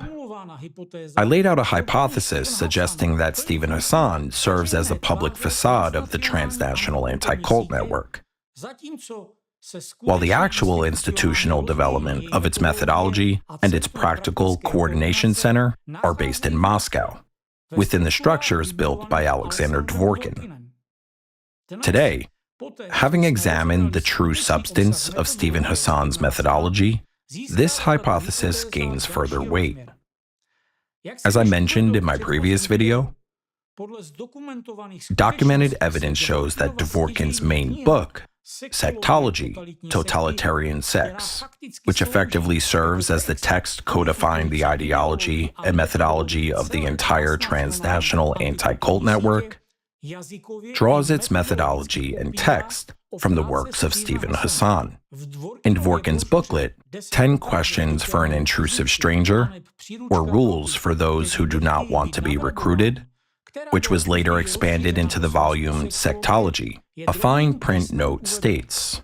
I laid out a hypothesis suggesting that Stephen Hassan serves as a public facade of the transnational anti-cult network, while the actual institutional development of its methodology and its practical coordination center are based in Moscow, within the structures built by Alexander Dvorkin. Today, having examined the true substance of Stephen Hassan's methodology, this hypothesis gains further weight. As I mentioned in my previous video, documented evidence shows that Dvorkin's main book, Sectology, Totalitarian Sects, which effectively serves as the text codifying the ideology and methodology of the entire transnational anti-cult network, draws its methodology and text from the works of Stephen Hassan. In Dvorkin's booklet, 10 Questions for an Intrusive Stranger, or Rules for Those Who Do Not Want to Be Recruited, which was later expanded into the volume Sectology, a fine print note states,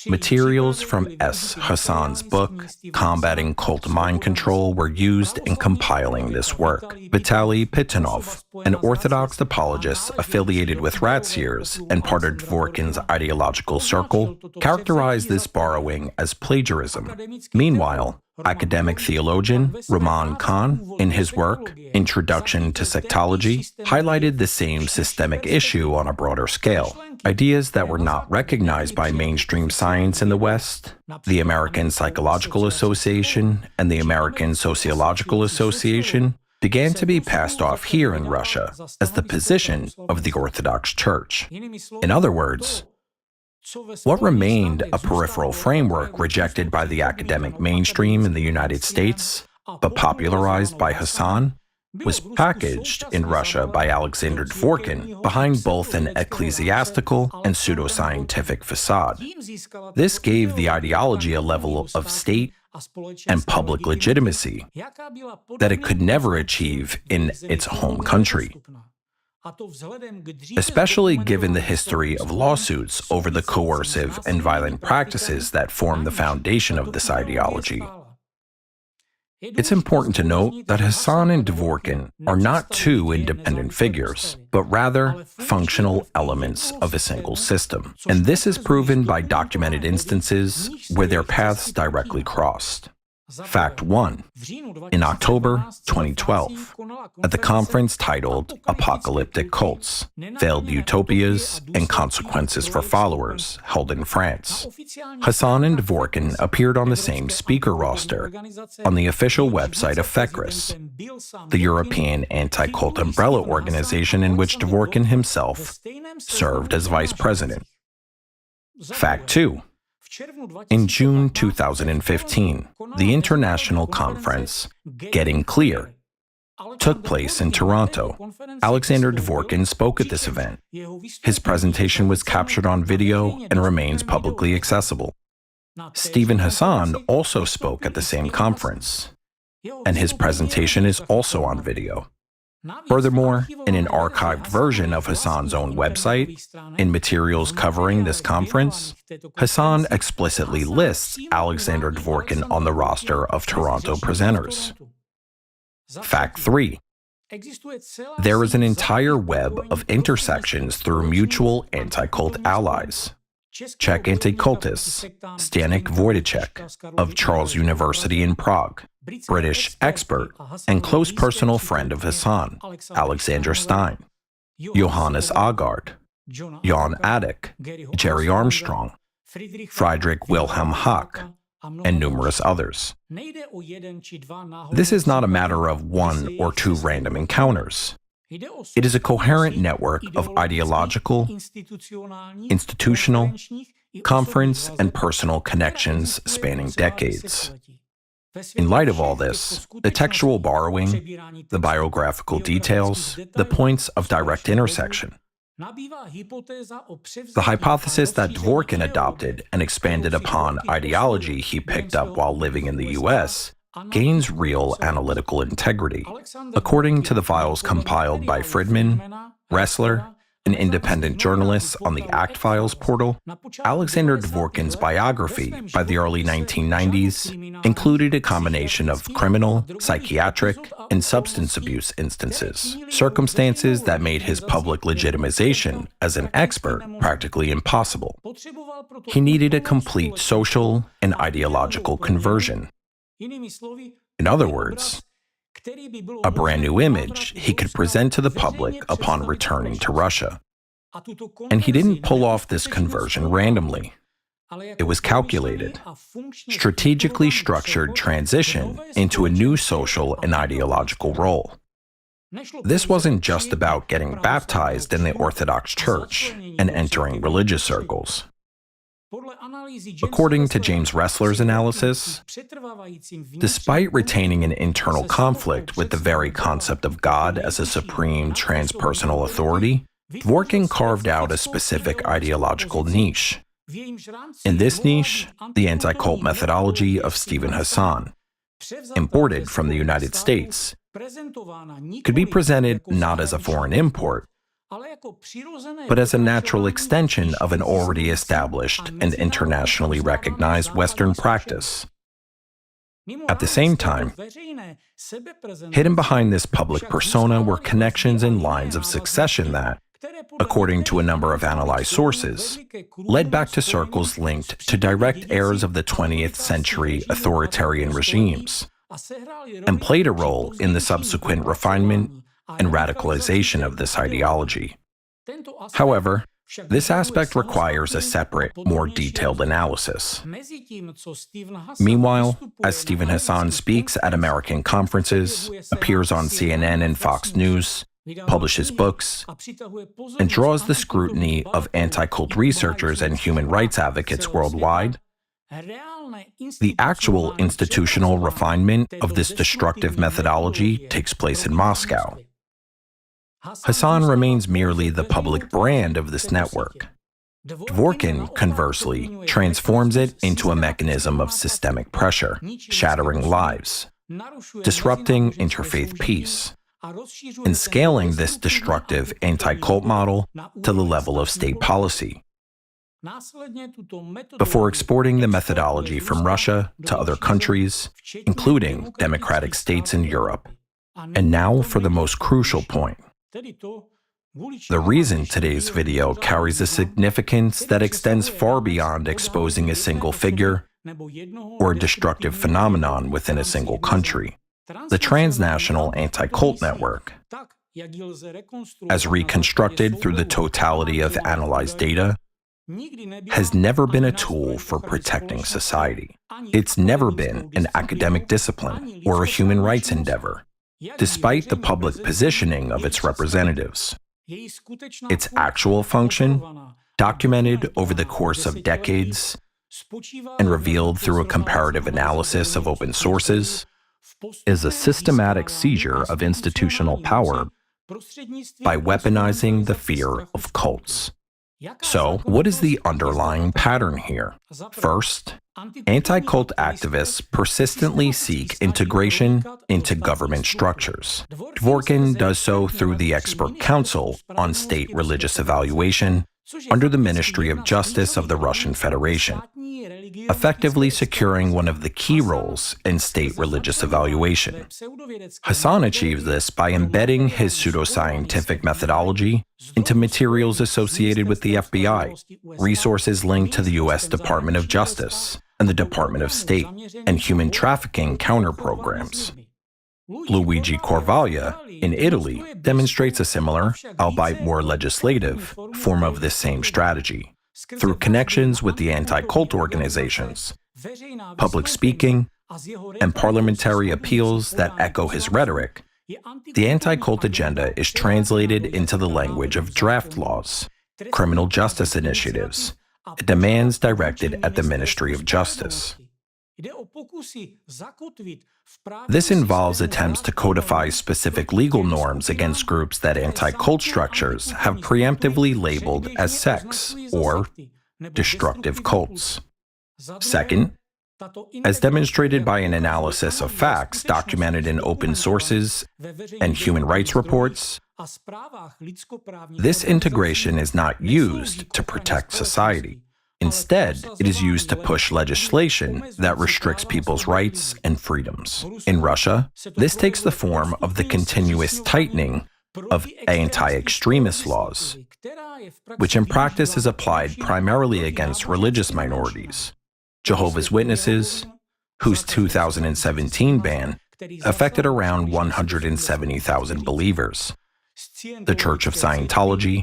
materials from S. Hassan's book, Combating Cult Mind Control, were used in compiling this work. Vitaly Pitonov, an Orthodox apologist affiliated with Ratziers and part of Dvorkin's ideological circle, characterized this borrowing as plagiarism. Meanwhile, academic theologian Roman Khan, in his work, Introduction to Sectology, highlighted the same systemic issue on a broader scale. Ideas that were not recognized by mainstream science in the West, the American Psychological Association and the American Sociological Association, began to be passed off here in Russia as the position of the Orthodox Church. In other words, what remained a peripheral framework rejected by the academic mainstream in the United States, but popularized by Hassan, was packaged in Russia by Alexander Dvorkin behind both an ecclesiastical and pseudoscientific facade. This gave the ideology a level of state and public legitimacy that it could never achieve in its home country, especially given the history of lawsuits over the coercive and violent practices that form the foundation of this ideology. It's important to note that Hassan and Dvorkin are not two independent figures, but rather functional elements of a single system. And this is proven by documented instances where their paths directly crossed. Fact 1. In October 2012, at the conference titled Apocalyptic Cults, Failed Utopias and Consequences for Followers, held in France, Hassan and Dvorkin appeared on the same speaker roster on the official website of FECRIS, the European anti-cult umbrella organization in which Dvorkin himself served as vice president. Fact 2. In June 2015, the international conference, Getting Clear, took place in Toronto. Alexander Dvorkin spoke at this event. His presentation was captured on video and remains publicly accessible. Stephen Hassan also spoke at the same conference, and his presentation is also on video. Furthermore, in an archived version of Hassan's own website, in materials covering this conference, Hassan explicitly lists Alexander Dvorkin on the roster of Toronto presenters. Fact 3. There is an entire web of intersections through mutual anti-cult allies. Czech anti-cultists, Stanek Wojtaszek of Charles University in Prague, British expert and close personal friend of Hassan, Alexander Stein, Johannes Agard, Jan Adik, Jerry Armstrong, Friedrich Wilhelm Hack, and numerous others. This is not a matter of one or two random encounters. It is a coherent network of ideological, institutional, conference, and personal connections spanning decades. In light of all this, the textual borrowing, the biographical details, the points of direct intersection, the hypothesis that Dvorkin adopted and expanded upon ideology he picked up while living in the US gains real analytical integrity. According to the files compiled by Friedman, Ressler, and independent journalists on the ACT Files portal, Alexander Dvorkin's biography by the early 1990s included a combination of criminal, psychiatric, and substance abuse instances, circumstances that made his public legitimization as an expert practically impossible. He needed a complete social and ideological conversion. In other words, a brand new image he could present to the public upon returning to Russia. And he didn't pull off this conversion randomly. It was calculated, strategically structured transition into a new social and ideological role. This wasn't just about getting baptized in the Orthodox Church and entering religious circles. According to James Ressler's analysis, despite retaining an internal conflict with the very concept of God as a supreme transpersonal authority, Dvorkin carved out a specific ideological niche. In this niche, the anti-cult methodology of Stephen Hassan, imported from the United States, could be presented not as a foreign import, but as a natural extension of an already established and internationally recognized Western practice. At the same time, hidden behind this public persona were connections and lines of succession that, according to a number of analyzed sources, led back to circles linked to direct heirs of the 20th century authoritarian regimes, and played a role in the subsequent refinement and radicalization of this ideology. However, this aspect requires a separate, more detailed analysis. Meanwhile, as Stephen Hassan speaks at American conferences, appears on CNN and Fox News, publishes books, and draws the scrutiny of anti-cult researchers and human rights advocates worldwide, the actual institutional refinement of this destructive methodology takes place in Moscow. Hassan remains merely the public brand of this network. Dvorkin, conversely, transforms it into a mechanism of systemic pressure, shattering lives, disrupting interfaith peace, and scaling this destructive anti-cult model to the level of state policy, before exporting the methodology from Russia to other countries, including democratic states in Europe. And now for the most crucial point. The reason today's video carries a significance that extends far beyond exposing a single figure or a destructive phenomenon within a single country. The transnational anti-cult network, as reconstructed through the totality of analyzed data, has never been a tool for protecting society. It's never been an academic discipline or a human rights endeavor, despite the public positioning of its representatives. Its actual function, documented over the course of decades and revealed through a comparative analysis of open sources, is a systematic seizure of institutional power by weaponizing the fear of cults. So, what is the underlying pattern here? First, anti-cult activists persistently seek integration into government structures. Dvorkin does so through the Expert Council on State Religious Evaluation under the Ministry of Justice of the Russian Federation, effectively securing one of the key roles in state religious evaluation. Hassan achieves this by embedding his pseudoscientific methodology into materials associated with the FBI, resources linked to the U.S. Department of Justice and the Department of State, and human trafficking counter-programs. Luigi Corvaglia, in Italy, demonstrates a similar, albeit more legislative, form of this same strategy, through connections with the anti-cult organizations, public speaking, and parliamentary appeals that echo his rhetoric, the anti-cult agenda is translated into the language of draft laws, criminal justice initiatives, and demands directed at the Ministry of Justice. This involves attempts to codify specific legal norms against groups that anti-cult structures have preemptively labeled as sects or destructive cults. Second, as demonstrated by an analysis of facts documented in open sources and human rights reports, this integration is not used to protect society. Instead, it is used to push legislation that restricts people's rights and freedoms. In Russia, this takes the form of the continuous tightening of anti-extremist laws, which in practice is applied primarily against religious minorities. Jehovah's Witnesses, whose 2017 ban affected around 170,000 believers, the Church of Scientology,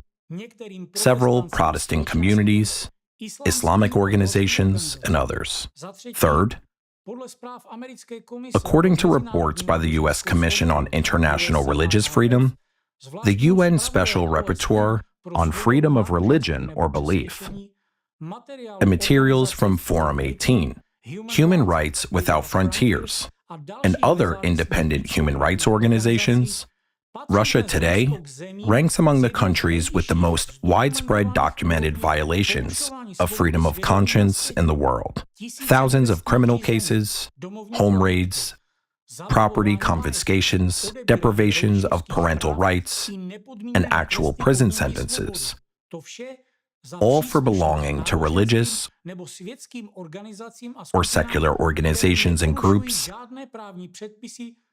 several Protestant communities, Islamic organizations, and others. Third, according to reports by the U.S. Commission on International Religious Freedom, the UN Special Rapporteur on Freedom of Religion or Belief, and materials from Forum 18, Human Rights Without Frontiers, and other independent human rights organizations, Russia today ranks among the countries with the most widespread documented violations of freedom of conscience in the world. Thousands of criminal cases, home raids, property confiscations, deprivations of parental rights, and actual prison sentences, all for belonging to religious or secular organizations and groups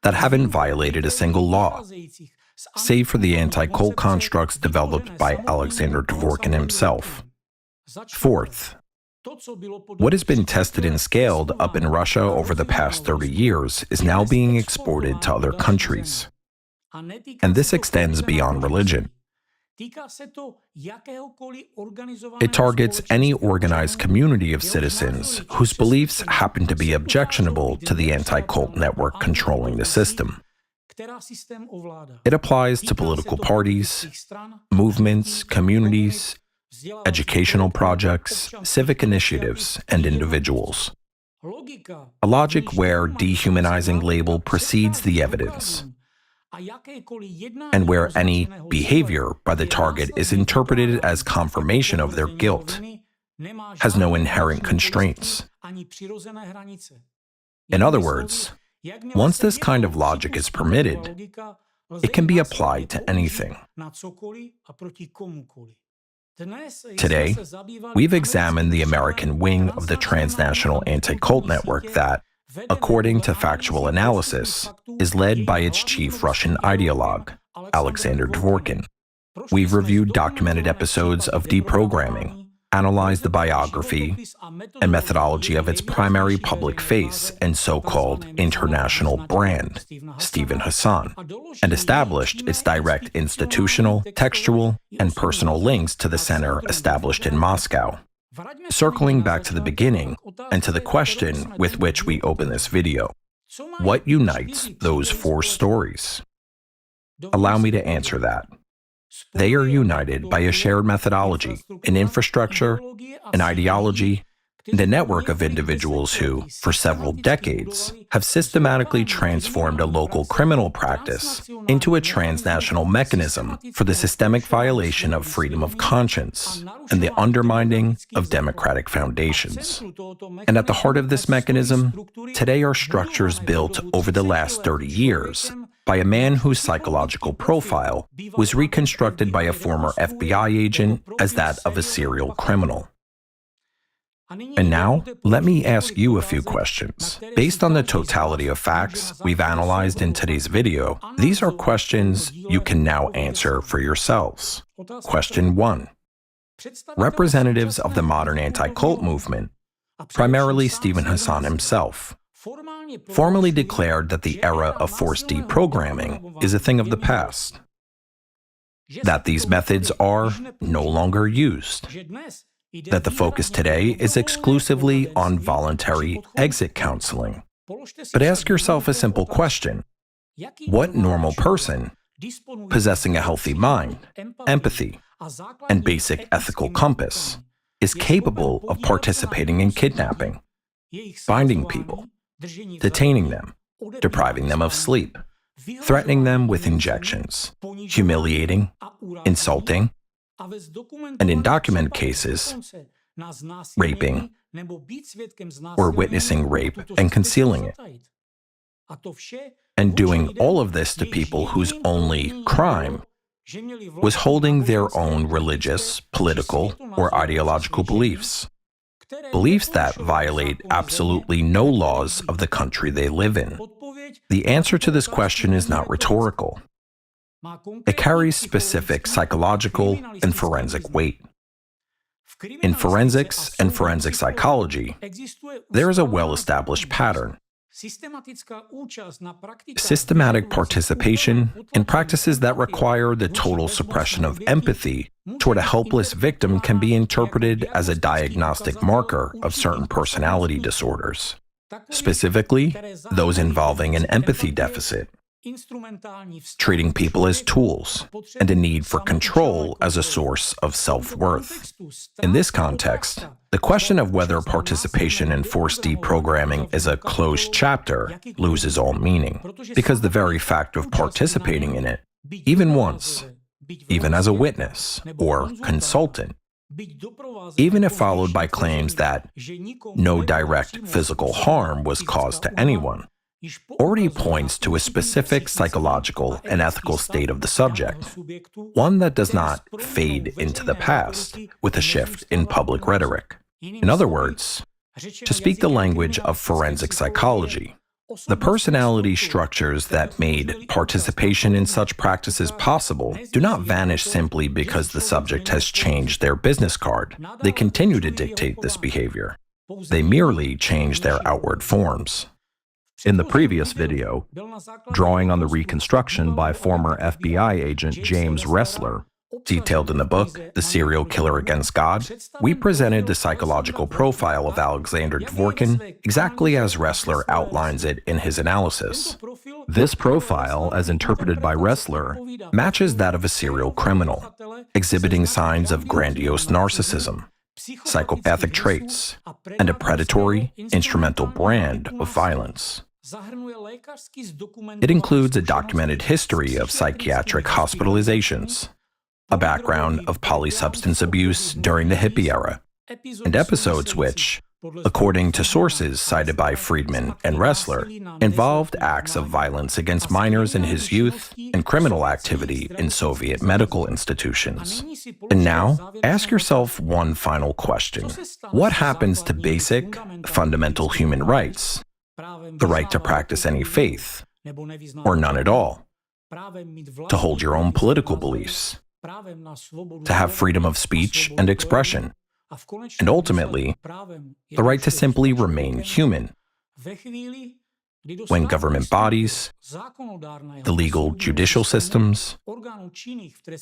that haven't violated a single law, save for the anti-cult constructs developed by Alexander Dvorkin himself. Fourth, what has been tested and scaled up in Russia over the past 30 years is now being exported to other countries. And this extends beyond religion. It targets any organized community of citizens whose beliefs happen to be objectionable to the anti-cult network controlling the system. It applies to political parties, movements, communities, educational projects, civic initiatives, and individuals. A logic where dehumanizing label precedes the evidence, and where any behavior by the target is interpreted as confirmation of their guilt, has no inherent constraints. In other words, once this kind of logic is permitted, it can be applied to anything. Today, we've examined the American wing of the transnational anti-cult network that, according to factual analysis, is led by its chief Russian ideologue, Alexander Dvorkin. We've reviewed documented episodes of deprogramming, analyzed the biography and methodology of its primary public face and so-called international brand, Stephen Hassan, and established its direct institutional, textual, and personal links to the center established in Moscow. Circling back to the beginning and to the question with which we open this video, what unites those four stories? Allow me to answer that. They are united by a shared methodology, an infrastructure, an ideology, and a network of individuals who, for several decades, have systematically transformed a local criminal practice into a transnational mechanism for the systemic violation of freedom of conscience and the undermining of democratic foundations. And at the heart of this mechanism, today are structures built over the last 30 years by a man whose psychological profile was reconstructed by a former FBI agent as that of a serial criminal. And now, let me ask you a few questions. Based on the totality of facts we've analyzed in today's video, these are questions you can now answer for yourselves. Question 1. Representatives of the modern anti-cult movement, primarily Stephen Hassan himself, formally declared that the era of forced deprogramming is a thing of the past, that these methods are no longer used, that the focus today is exclusively on voluntary exit counseling. But ask yourself a simple question. What normal person, possessing a healthy mind, empathy, and basic ethical compass, is capable of participating in kidnapping, binding people, detaining them, depriving them of sleep, threatening them with injections, humiliating, insulting, and in documented cases, raping, or witnessing rape and concealing it, and doing all of this to people whose only crime was holding their own religious, political, or ideological beliefs, beliefs that violate absolutely no laws of the country they live in? The answer to this question is not rhetorical. It carries specific psychological and forensic weight. In forensics and forensic psychology, there is a well-established pattern. Systematic participation in practices that require the total suppression of empathy toward a helpless victim can be interpreted as a diagnostic marker of certain personality disorders, specifically those involving an empathy deficit, treating people as tools, and a need for control as a source of self-worth. In this context, the question of whether participation in forced deprogramming is a closed chapter loses all meaning, because the very fact of participating in it, even once, even as a witness or consultant, even if followed by claims that no direct physical harm was caused to anyone, already points to a specific psychological and ethical state of the subject, one that does not fade into the past with a shift in public rhetoric. In other words, to speak the language of forensic psychology, the personality structures that made participation in such practices possible do not vanish simply because the subject has changed their business card. They continue to dictate this behavior. They merely change their outward forms. In the previous video, drawing on the reconstruction by former FBI agent James Ressler, detailed in the book, The Serial Killer Against God, we presented the psychological profile of Alexander Dvorkin exactly as Ressler outlines it in his analysis. This profile, as interpreted by Ressler, Matches that of a serial criminal, exhibiting signs of grandiose narcissism, psychopathic traits, and a predatory, instrumental brand of violence. It includes a documented history of psychiatric hospitalizations, a background of polysubstance abuse during the hippie era, and episodes which, according to sources cited by Friedman and Ressler, involved acts of violence against minors in his youth and criminal activity in Soviet medical institutions. And now, ask yourself one final question. What happens to basic, fundamental human rights? The right to practice any faith, or none at all, to hold your own political beliefs, to have freedom of speech and expression, and ultimately, the right to simply remain human, when government bodies, the legal judicial systems,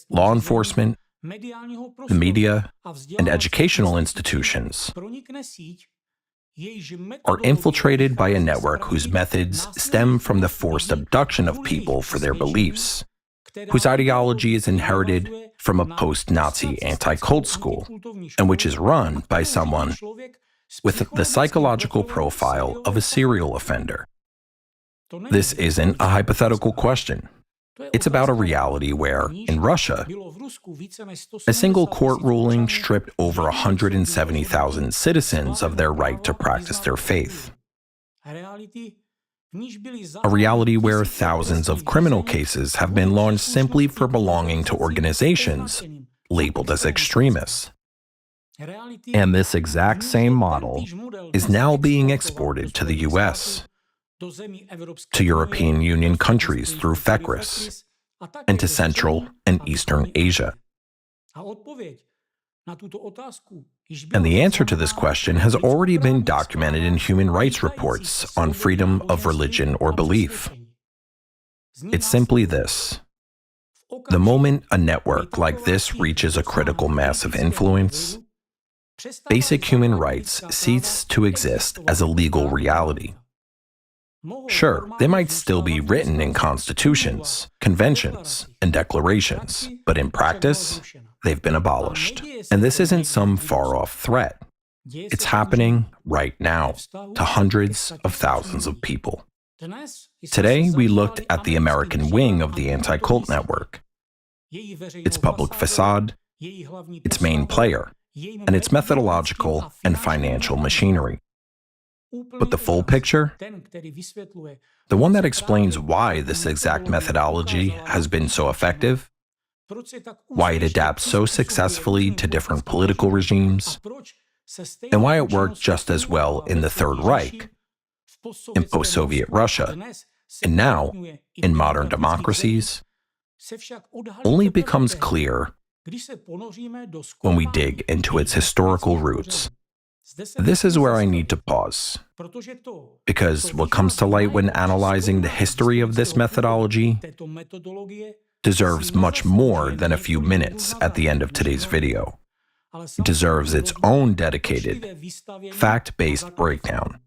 law enforcement, the media, and educational institutions are infiltrated by a network whose methods stem from the forced abduction of people for their beliefs, whose ideology is inherited from a post-Nazi anti-cult school, and which is run by someone with the psychological profile of a serial offender. This isn't a hypothetical question. It's about a reality where, in Russia, a single court ruling stripped over 170,000 citizens of their right to practice their faith. A reality where thousands of criminal cases have been launched simply for belonging to organizations labeled as extremists. and this exact same model Is now being exported to the US, to European Union countries through FECRIS, and to Central and Eastern Asia. And the answer to this question has already been documented in human rights reports on freedom of religion or belief. It's simply this. The moment a network like this reaches a critical mass of influence, basic human rights cease to exist as a legal reality. Sure, they might still be written in constitutions, conventions, and declarations, but in practice, they've been abolished. And this isn't some far-off threat. It's happening right now to hundreds of thousands of people. Today, we looked at the American wing of the anti-cult network, its public facade, its main player, and its methodological and financial machinery. But the full picture, the one that explains why this exact methodology has been so effective, why it adapts so successfully to different political regimes, and why it worked just as well in the Third Reich, in post-Soviet Russia, and now in modern democracies, only becomes clear when we dig into its historical roots. This is where I need to pause, because what comes to light when analyzing the history of this methodology deserves much more than a few minutes at the end of today's video. It deserves its own dedicated, fact-based breakdown.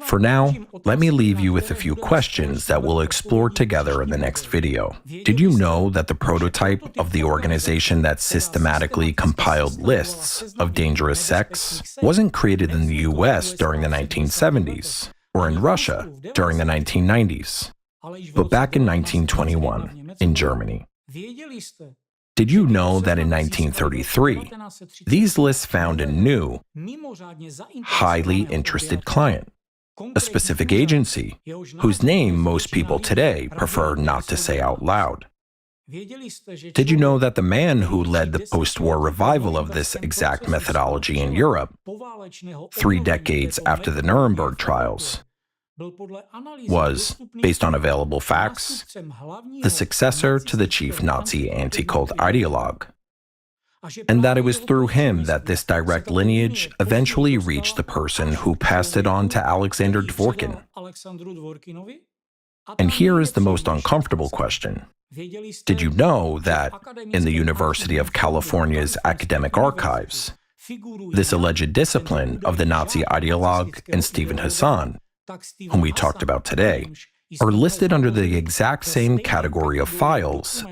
For now, let me leave you with a few questions that we'll explore together in the next video. Did you know that the prototype of the organization that systematically compiled lists of dangerous sects wasn't created in the US during the 1970s, or in Russia during the 1990s, but back in 1921 in Germany? Did you know that in 1933, these lists found a new, highly interested client? A specific agency, whose name most people today prefer not to say out loud. Did you know that the man who led the post-war revival of this exact methodology in Europe, 3 decades after the Nuremberg trials, was, based on available facts, the successor to the chief Nazi anti-cult ideologue? And that it was through him that this direct lineage eventually reached the person who passed it on to Alexander Dvorkin. And here is the most uncomfortable question. Did you know that in the University of California's academic archives, this alleged discipline of the Nazi ideologue and Stephen Hassan, whom we talked about today, are listed under the exact same category of files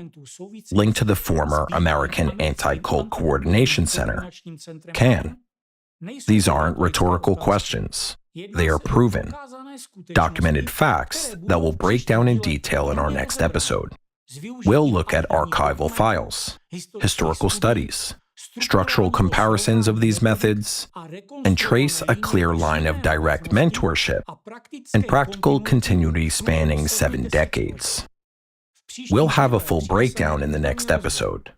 linked to the former American Anti-Cult Coordination Center, CAN? These aren't rhetorical questions. They are proven, documented facts that we'll break down in detail in our next episode. We'll look at archival files, historical studies, structural comparisons of these methods, and trace a clear line of direct mentorship and practical continuity spanning 7 decades. We'll have a full breakdown in the next episode.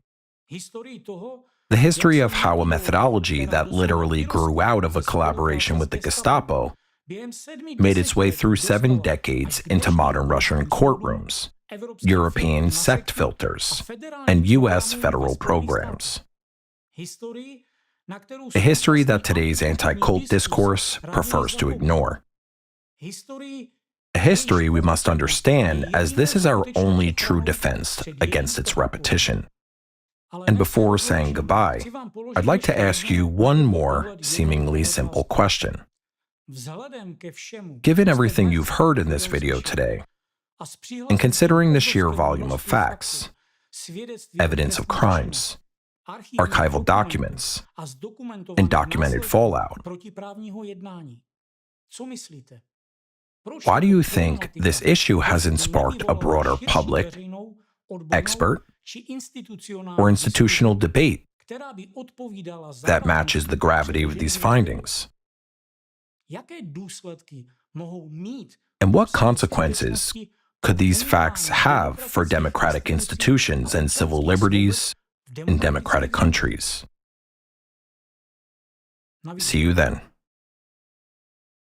The history of how a methodology that literally grew out of a collaboration with the Gestapo made its way through 7 decades into modern Russian courtrooms, European sect filters, and US federal programs. A history that today's anti-cult discourse prefers to ignore. A history we must understand, as this is our only true defense against its repetition. And before saying goodbye, I'd like to ask you one more seemingly simple question. Given everything you've heard in this video today, and considering the sheer volume of facts, evidence of crimes, archival documents, and documented fallout, why do you think this issue hasn't sparked a broader public, expert, or institutional debate that matches the gravity of these findings? And what consequences could these facts have for democratic institutions and civil liberties in democratic countries? See you then.